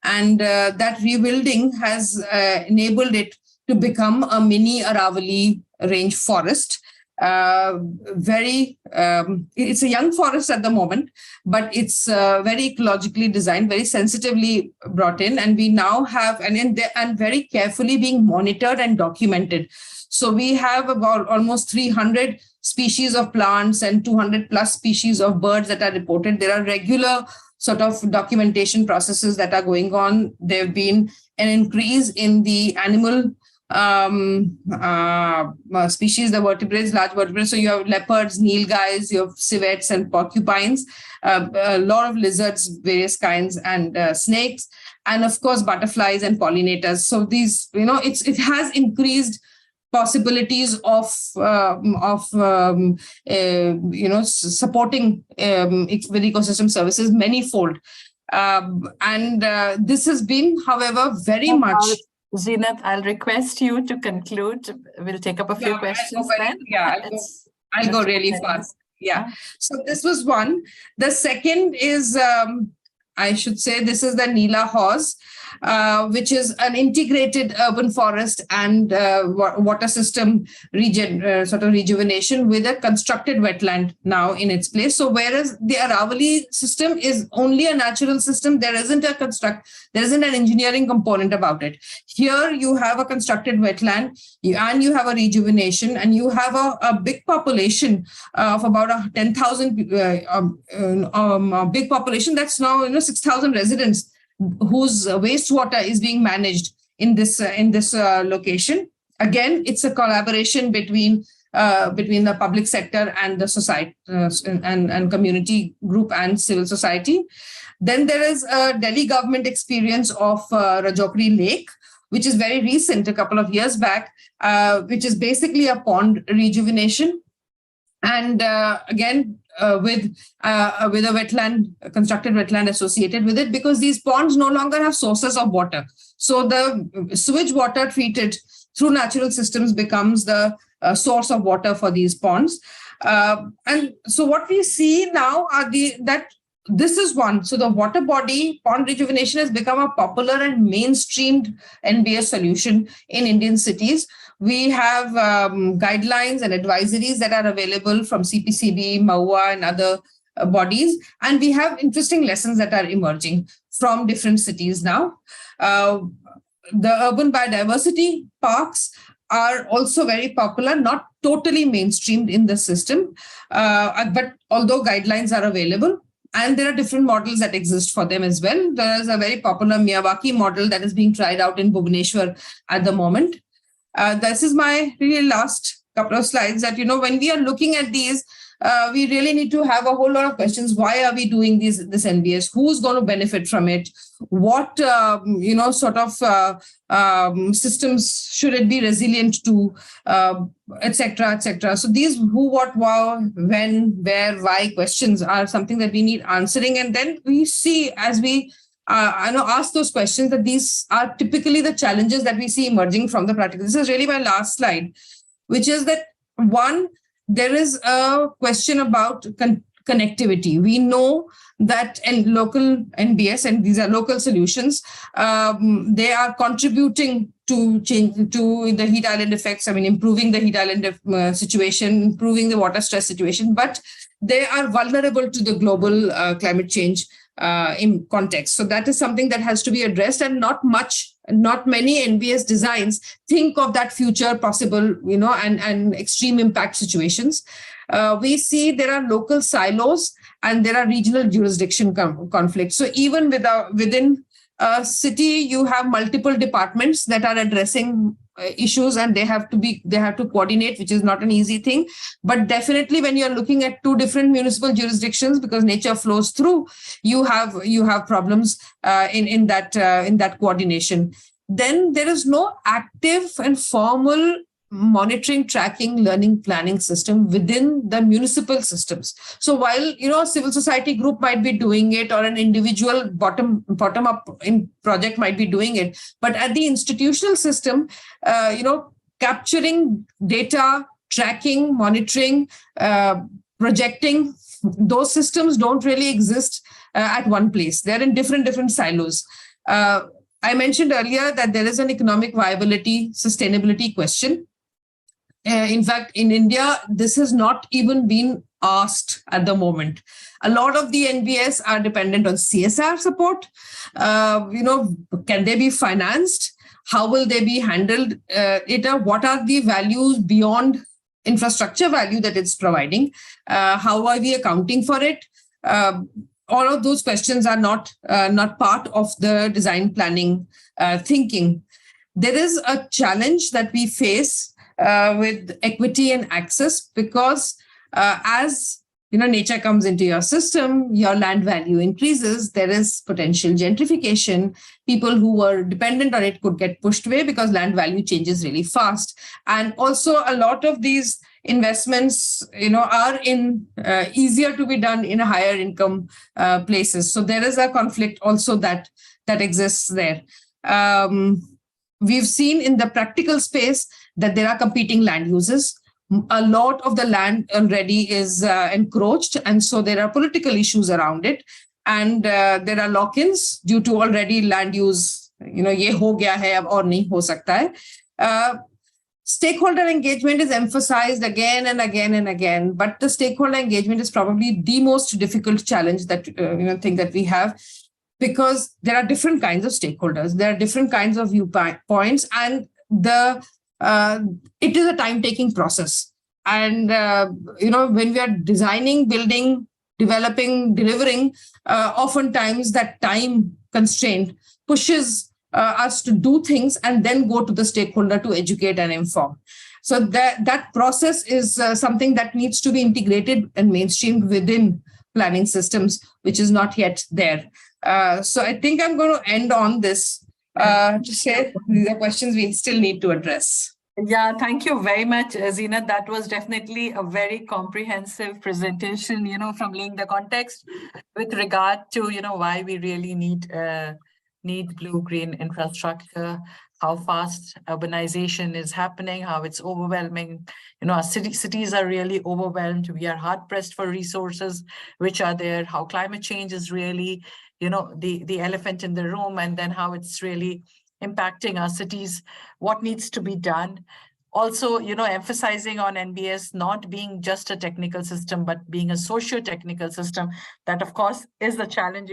And that rebuilding has enabled it to become a mini Aravali range forest. It's a young forest at the moment, but it's very ecologically designed, very sensitively brought in, and we now have, and very carefully being monitored and documented. So we have about almost 300 species of plants and 200 plus species of birds that are reported. There are regular sort of documentation processes that are going on. There have been an increase in the animal species, the vertebrates, large vertebrates. So you have leopards, nilgais, you have civets and porcupines, a lot of lizards, various kinds, and snakes, and of course butterflies and pollinators. So these, it has increased possibilities of supporting with ecosystem services manifold, and this has been, however, very much. Zeenat, I'll request you to conclude. We'll take up a few questions then. I'll go really fast. Yeah. So this was one. The second is, I should say, this is the Neela Haus, which is an integrated urban forest and water system sort of rejuvenation with a constructed wetland now in its place. So whereas the Aravali system is only a natural system, there isn't an engineering component about it. Here you have a constructed wetland, and you have a rejuvenation, and you have a big population of about 10,000 big population that's now 6,000 residents whose wastewater is being managed in this location. Again, it's a collaboration between the public sector and the society and community group and civil society. Then there is a Delhi government experience of Rajokri Lake, which is very recent, a couple of years back, which is basically a pond rejuvenation. And again, with a constructed wetland associated with it, because these ponds no longer have sources of water. So the sewage water treated through natural systems becomes the source of water for these ponds. And so what we see now are this is one. So the water body pond rejuvenation has become a popular and mainstreamed NBS solution in Indian cities. We have guidelines and advisories that are available from CPCB, MAUA, and other bodies. And we have interesting lessons that are emerging from different cities now. The urban biodiversity parks are also very popular, not totally mainstreamed in the system, but although guidelines are available, and there are different models that exist for them as well. There is a very popular Miyawaki model that is being tried out in Bhubaneswar at the moment. This is my really last couple of slides that, when we are looking at these, we really need to have a whole lot of questions. Why are we doing this NBS? Who's going to benefit from it? What, systems should it be resilient to, et cetera, et cetera. So these who, what, how, when, where, why questions are something that we need answering. And then we see as we ask those questions that these are typically the challenges that we see emerging from the practice. This is really my last slide, which is that one, there is a question about connectivity. We know that in local NBS, and these are local solutions, they are contributing to change to the heat island effects. I mean, improving the heat island situation, improving the water stress situation, but they are vulnerable to the global climate change in context. So that is something that has to be addressed, and not many NBS designs think of that future possible, and extreme impact situations. We see there are local silos and there are regional jurisdiction conflicts. So even within a city, you have multiple departments that are addressing issues, and they have to coordinate, which is not an easy thing. But definitely, when you're looking at two different municipal jurisdictions, because nature flows through, you have problems in that coordination. Then there is no active and formal monitoring, tracking, learning, planning system within the municipal systems. So while a civil society group might be doing it, or an individual bottom up in project might be doing it, but at the institutional system, capturing data, tracking, monitoring, projecting, those systems don't really exist at one place. They're in different silos. I mentioned earlier that there is an economic viability, sustainability question. In fact, in India, this has not even been asked at the moment. A lot of the NBS are dependent on CSR support. Can they be financed? How will they be handled? What are the values beyond infrastructure value that it's providing? How are we accounting for it? All of those questions are not part of the design planning thinking. There is a challenge that we face with equity and access, because as nature comes into your system, your land value increases. There is potential gentrification. People who were dependent on it could get pushed away because land value changes really fast. And also, a lot of these investments, are easier to be done in a higher income places. So there is a conflict also that exists there. We've seen in the practical space that there are competing land uses. A lot of the land already is encroached, and so there are political issues around it. And there are lock-ins due to already land use, ye ho gaya hai, ab aur nahi ho sakta hai. Stakeholder engagement is emphasized again and again and again, but the stakeholder engagement is probably the most difficult challenge that thing that we have, because there are different kinds of stakeholders, there are different kinds of viewpoints, and it is a time-taking process. And when we are designing, building, developing, delivering, oftentimes that time constraint pushes us to do things and then go to the stakeholder to educate and inform. So that process is something that needs to be integrated and mainstreamed within planning systems, which is not yet there. So I think I'm going to end on this to say these are questions we still need to address. Yeah, thank you very much, Zeenat. That was definitely a very comprehensive presentation, from laying the context with regard to, why we really need blue-green infrastructure, how fast urbanization is happening, how it's overwhelming. Our cities are really overwhelmed. We are hard-pressed for resources which are there, how climate change is really, the elephant in the room, and then how it's really impacting our cities, what needs to be done. Also, emphasizing on NBS not being just a technical system, but being a socio-technical system. That, of course, is the challenge.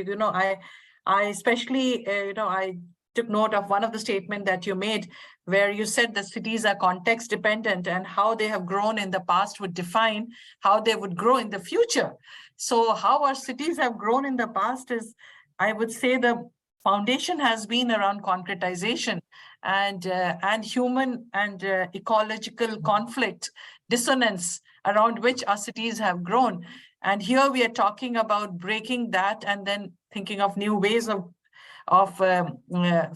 I especially, I took note of one of the statements that you made, where you said that cities are context dependent, and how they have grown in the past would define how they would grow in the future. So how our cities have grown in the past is, I would say, the foundation has been around concretization and human and ecological conflict, dissonance, around which our cities have grown. And here we are talking about breaking that and then thinking of new ways of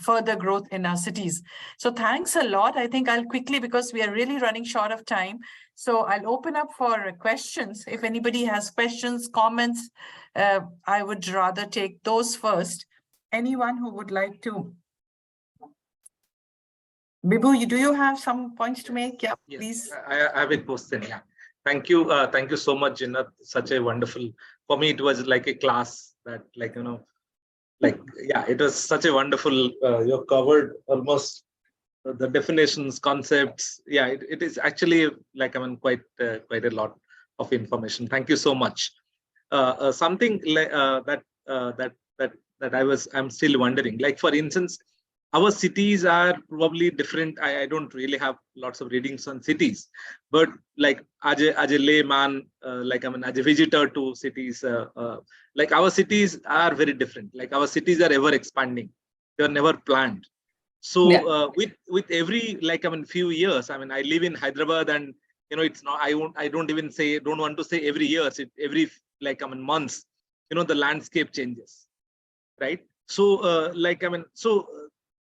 further growth in our cities. So thanks a lot. I think I'll quickly, because we are really running short of time, so I'll open up for questions. If anybody has questions, comments, I would rather take those first. Anyone who would like to? Bibu, do you have some points to make? Yeah, yes, please. I have a question. Yeah. Thank you. Thank you so much, Zeenat. Such a wonderful, for me, it was like a class that it was such a wonderful, you covered almost the definitions, concepts. Yeah, it is actually quite a lot of information. Thank you so much. Something I'm still wondering. Like, for instance, our cities are probably different. I don't really have lots of readings on cities, but like as a layman, as a visitor to cities, like our cities are very different. Like our cities are ever expanding. They are never planned. So with every few years, I mean, I live in Hyderabad, and it's not. I don't want to say every year. Every months. The landscape changes, right? So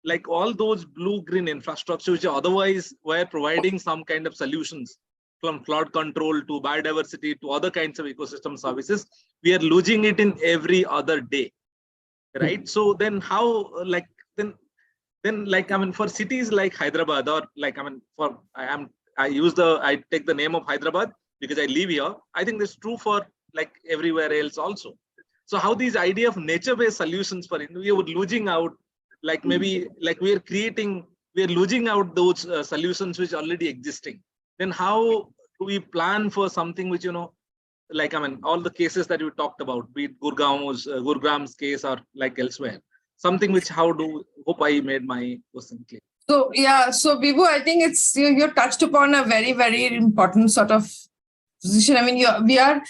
like all those blue-green infrastructure which otherwise were providing some kind of solutions, from flood control to biodiversity to other kinds of ecosystem services, we are losing it in every other day, right? So then how for cities like Hyderabad, or I take the name of Hyderabad because I live here. I think that's true for like everywhere else also. So how these idea of nature-based solutions we are losing out, like maybe like we are losing out those solutions which are already existing. Then how do we plan for something which, all the cases that you talked about, be it Gurgaon's case or like elsewhere, something which hope I made my question clear. So Vibhu, I think it's you touched upon a very, very important sort of position. I mean, we are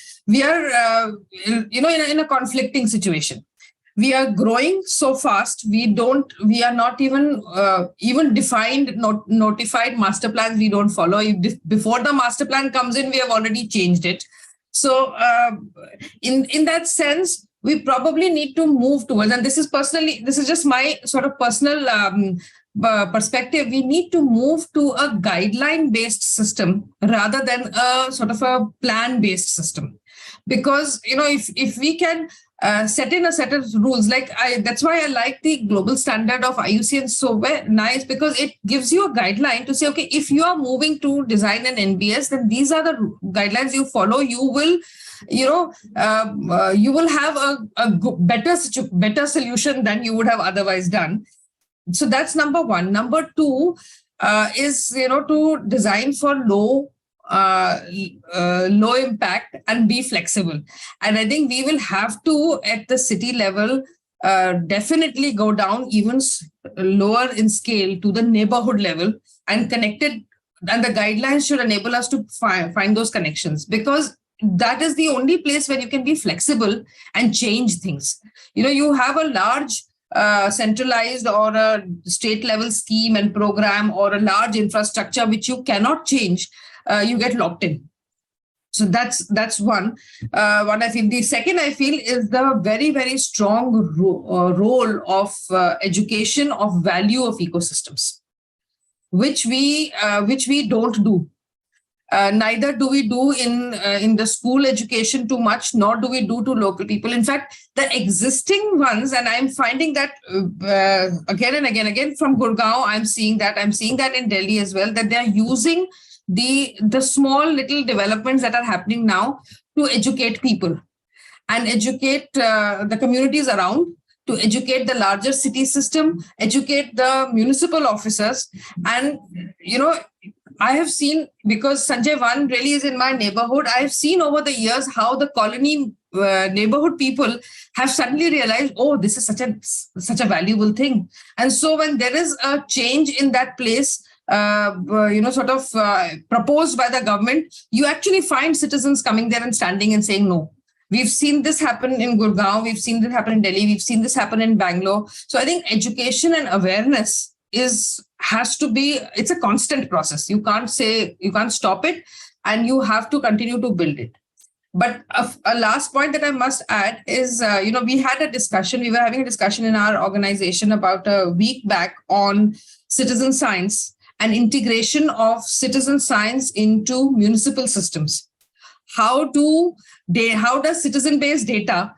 in a conflicting situation. We are growing so fast. We are not even defined, notified master plans. We don't follow. Before the master plan comes in, we have already changed it. So in that sense, we probably need to move towards, and this is just my sort of personal perspective. We need to move to a guideline-based system rather than a sort of a plan-based system, because if we can set in a set of rules, that's why I like the global standard of IUCN so nice, because it gives you a guideline to say, okay, if you are moving to design an NBS, then these are the guidelines you follow. You will you will have a better solution than you would have otherwise done. So that's number one. Number two is to design for low impact and be flexible. And I think we will have to, at the city level, definitely go down even lower in scale to the neighborhood level and connected. And the guidelines should enable us to find those connections, because that is the only place where you can be flexible and change things. You have a large centralized or a state level scheme and program, or a large infrastructure which you cannot change, you get locked in. So that's one. One I feel. The second I feel is the very, very strong role of education of value of ecosystems, which we don't do. Neither do we do in the school education too much, nor do we do to local people. In fact, the existing ones, and I'm finding that again and again from Gurgaon, I'm seeing that in Delhi as well, that they're using the small little developments that are happening now to educate people and educate the communities around, to educate the larger city system, educate the municipal officers. And I have seen, because Sanjay 1 really is in my neighborhood, I have seen over the years how the colony neighborhood people have suddenly realized, oh, this is such a valuable thing. And so when there is a change in that place, proposed by the government, you actually find citizens coming there and standing and saying no. We've seen this happen in Gurgaon, we've seen this happen in Delhi, we've seen this happen in Bangalore. So I think education and awareness has to be, it's a constant process. You can't stop it, and you have to continue to build it. But a last point that I must add is, we were having a discussion in our organization about a week back on citizen science and integration of citizen science into municipal systems. How does citizen-based data,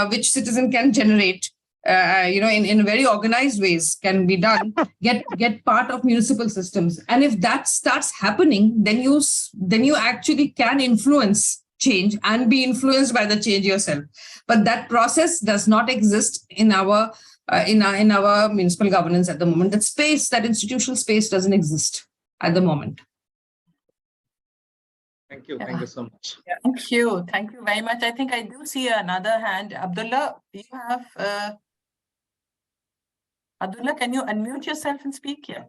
which citizen can generate, in very organized ways can be done, get part of municipal systems. And if that starts happening, then you actually can influence change and be influenced by the change yourself. But that process does not exist in our municipal governance at the moment. That institutional space doesn't exist at the moment. Thank you. Thank you so much. Yeah, thank you. Thank you very much. I think I do see another hand. Abdullah, you have... Abdullah, can you unmute yourself and speak here?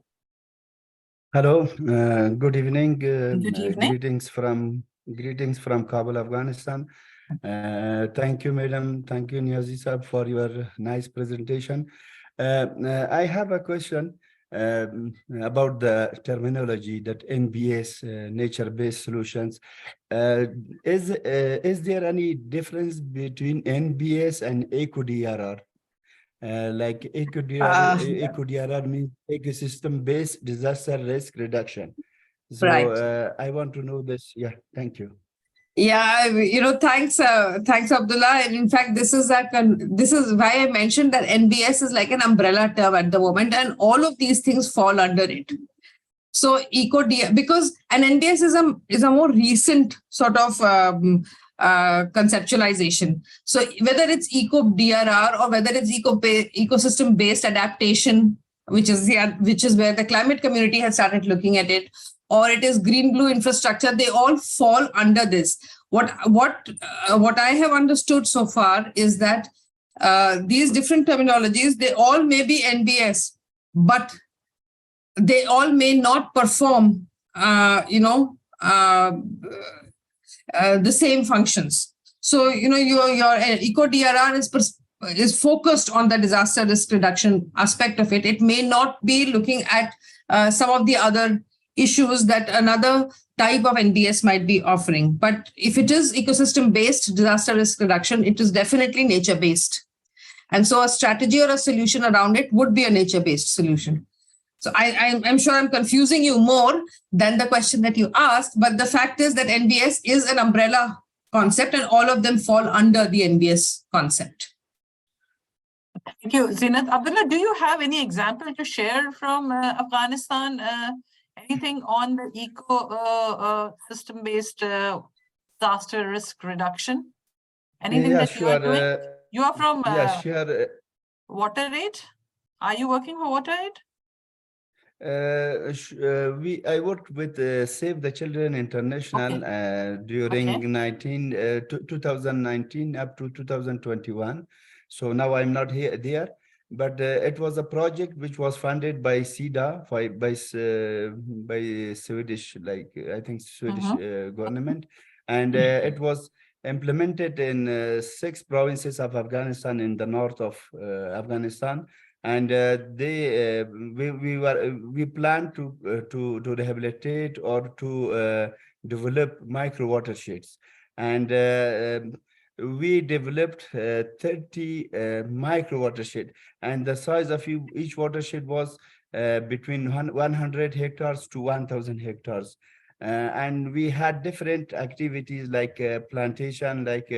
Hello, good evening. Good evening. Greetings from Kabul, Afghanistan. Thank you, Madam. Thank you, Niazi Sahab, for your nice presentation. I have a question about the terminology that NBS, nature-based solutions. Is there any difference between NBS and eco-DRR? Like eco-DRR means ecosystem-based disaster risk reduction. So Right. I want to know this. Yeah, thank you. Yeah, thanks, Abdullah. And in fact, this is why I mentioned that NBS is like an umbrella term at the moment, and all of these things fall under it. So because an NBS is a more recent sort of conceptualization. So whether it's eco-DRR or whether it's ecosystem-based adaptation, which is where the climate community has started looking at it, or it is green-blue infrastructure, they all fall under this. What I have understood so far is that these different terminologies, they all may be NBS, but they all may not perform, the same functions. So, your eco-DRR is focused on the disaster risk reduction aspect of it. It may not be looking at some of the other issues that another type of NBS might be offering. But if it is ecosystem-based disaster risk reduction, it is definitely nature-based. And so a strategy or a solution around it would be a nature-based solution. So I'm sure I'm confusing you more than the question that you asked, but the fact is that NBS is an umbrella concept and all of them fall under the NBS concept. Thank you, Zeenat. Abdullah, do you have any example to share from Afghanistan? Anything on the ecosystem-based disaster risk reduction? Anything that you are doing? You are from WaterAid? Are you working for WaterAid? I worked with Save the Children International during 2019 up to 2021. So now I'm not there. But it was a project which was funded by SIDA, by Swedish, government, and it was implemented in 6 provinces of Afghanistan in the north of Afghanistan, and we planned to rehabilitate or to develop micro watersheds, and we developed 30 micro watershed, and the size of each watershed was between 100 hectares to 1,000 hectares. And we had different activities like plantation, like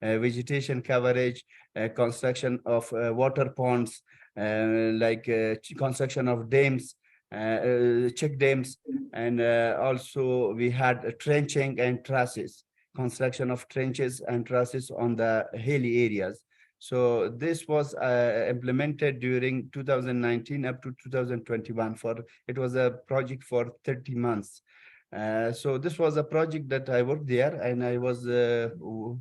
vegetation coverage, construction of water ponds, construction of dams, check dams, and also we had trenching and trusses, construction of trenches and trusses on the hilly areas. So this was implemented during 2019 up to 2021. It was a project for 30 months. So this was a project that I worked there, and I was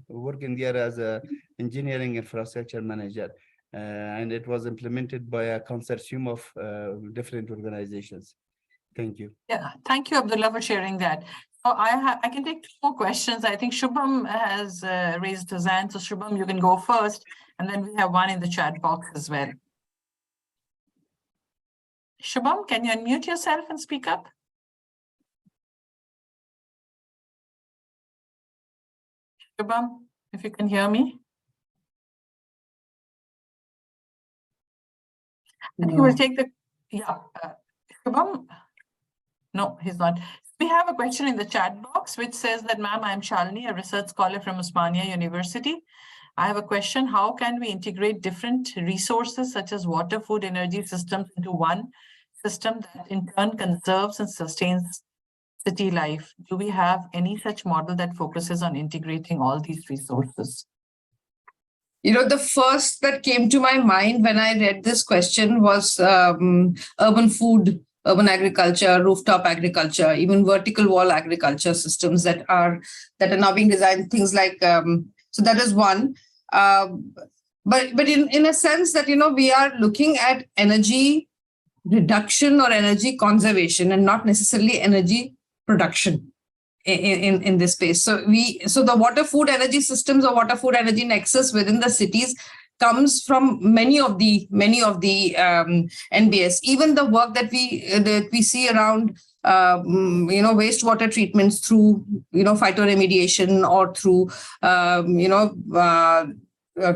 working there as a engineering infrastructure manager. And it was implemented by a consortium of different organizations. Thank you. Yeah, thank you, Abdullah, for sharing that. So I can take 2 more questions. I think Shubham has raised his hand. So Shubham, you can go first, and then we have one in the chat box as well. Shubham, can you unmute yourself and speak up? Shubham, if you can hear me. I think we'll take the, Shubham. No, he's not. We have a question in the chat box which says that, ma'am, I'm Shalini, a research scholar from Osmania University. I have a question. How can we integrate different resources such as water, food, energy systems into one system that in turn conserves and sustains city life? Do we have any such model that focuses on integrating all these resources? The first that came to my mind when I read this question was urban food, urban agriculture, rooftop agriculture, even vertical wall agriculture systems that are now being designed. Things like so that is one. But in a sense that we are looking at energy reduction or energy conservation and not necessarily energy production in this space. So the water food energy systems or water food energy nexus within the cities comes from many of the NBS. Even the work that we see around wastewater treatments through phytoremediation or through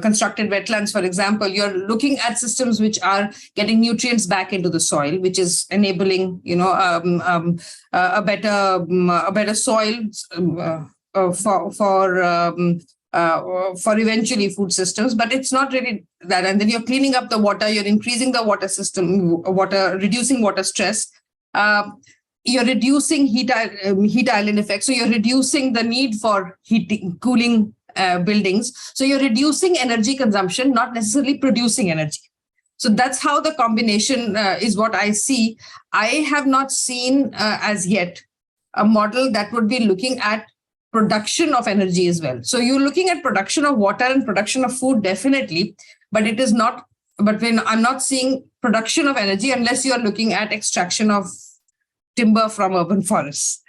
constructed wetlands, for example. You're looking at systems which are getting nutrients back into the soil, which is enabling a better soil for eventually food systems. But it's not really that. And then you're cleaning up the water, you're increasing the water system, reducing water stress. You're reducing heat island effect. So you're reducing the need for heating, cooling buildings. So you're reducing energy consumption, not necessarily producing energy. So that's how the combination is what I see. I have not seen as yet a model that would be looking at production of energy as well. So you're looking at production of water and production of food, definitely, but it is not. But when I'm not seeing production of energy unless you're looking at extraction of timber from urban forests,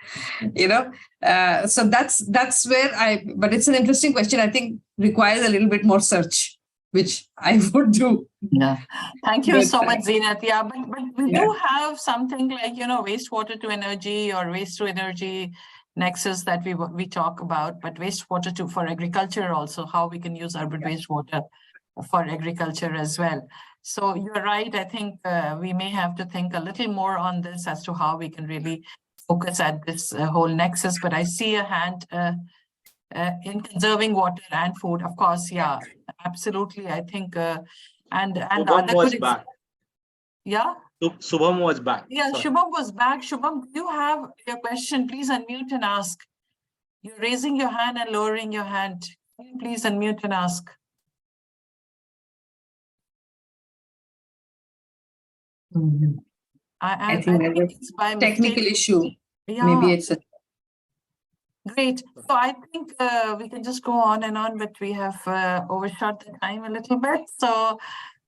so that's where but it's an interesting question. I think requires a little bit more search, which I would do. Yeah, thank you so much, Zeenat. Yeah, but we do have something like wastewater to energy or waste to energy nexus that we talk about, but wastewater for agriculture also, how we can use urban wastewater for agriculture as well. So you're right. I think we may have to think a little more on this as to how we can really focus at this whole nexus. But I see a hand in conserving water and food. Of course, yeah, absolutely. I think and Shubham was back. Yeah. Shubham was back. Yeah, sorry. Shubham was back. Shubham, you have your question. Please unmute and ask. You're raising your hand and lowering your hand. Please unmute and ask. Mm-hmm. I think it's by technical issue. Yeah. Maybe it's a great. So I think we can just go on and on, but we have overshot the time a little bit. So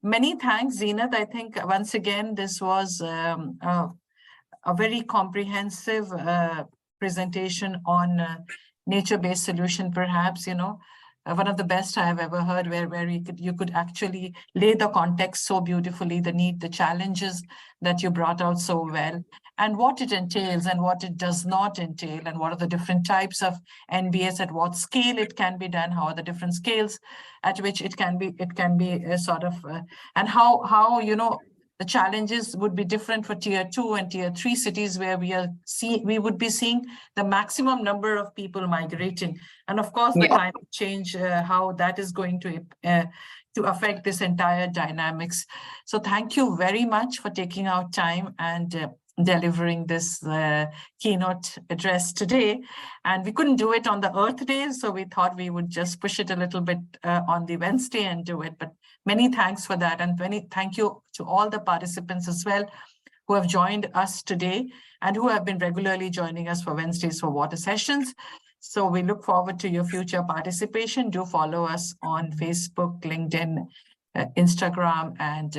many thanks, Zeenat. I think once again, this was a very comprehensive presentation on nature-based solution, perhaps, one of the best I have ever heard, where you could actually lay the context so beautifully, the challenges that you brought out so well, and what it entails and what it does not entail, and what are the different types of NBS, at what scale it can be done, how are the different scales at which it can be sort of, and how the challenges would be different for tier 2 and tier 3 cities, where we would be seeing the maximum number of people migrating, and of course the climate change, how that is going to affect this entire dynamics. So thank you very much for taking out time and delivering this keynote address today. And we couldn't do it on the Earth Day, so we thought we would just push it a little bit on the Wednesday and do it. But many thanks for that, and many thank you to all the participants as well who have joined us today and who have been regularly joining us for Wednesdays for Water sessions. So we look forward to your future participation. Do follow us on Facebook, LinkedIn, Instagram, and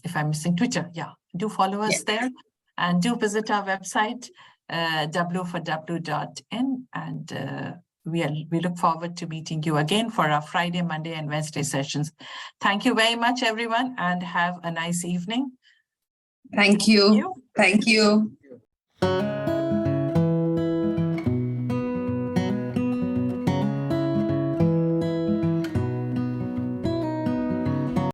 if I'm missing Twitter, do follow us there, and do visit our website, w4w.in, and we look forward to meeting you again for our Friday, Monday, and Wednesday sessions. Thank you very much, everyone, and have a nice evening. Thank you. Thank you.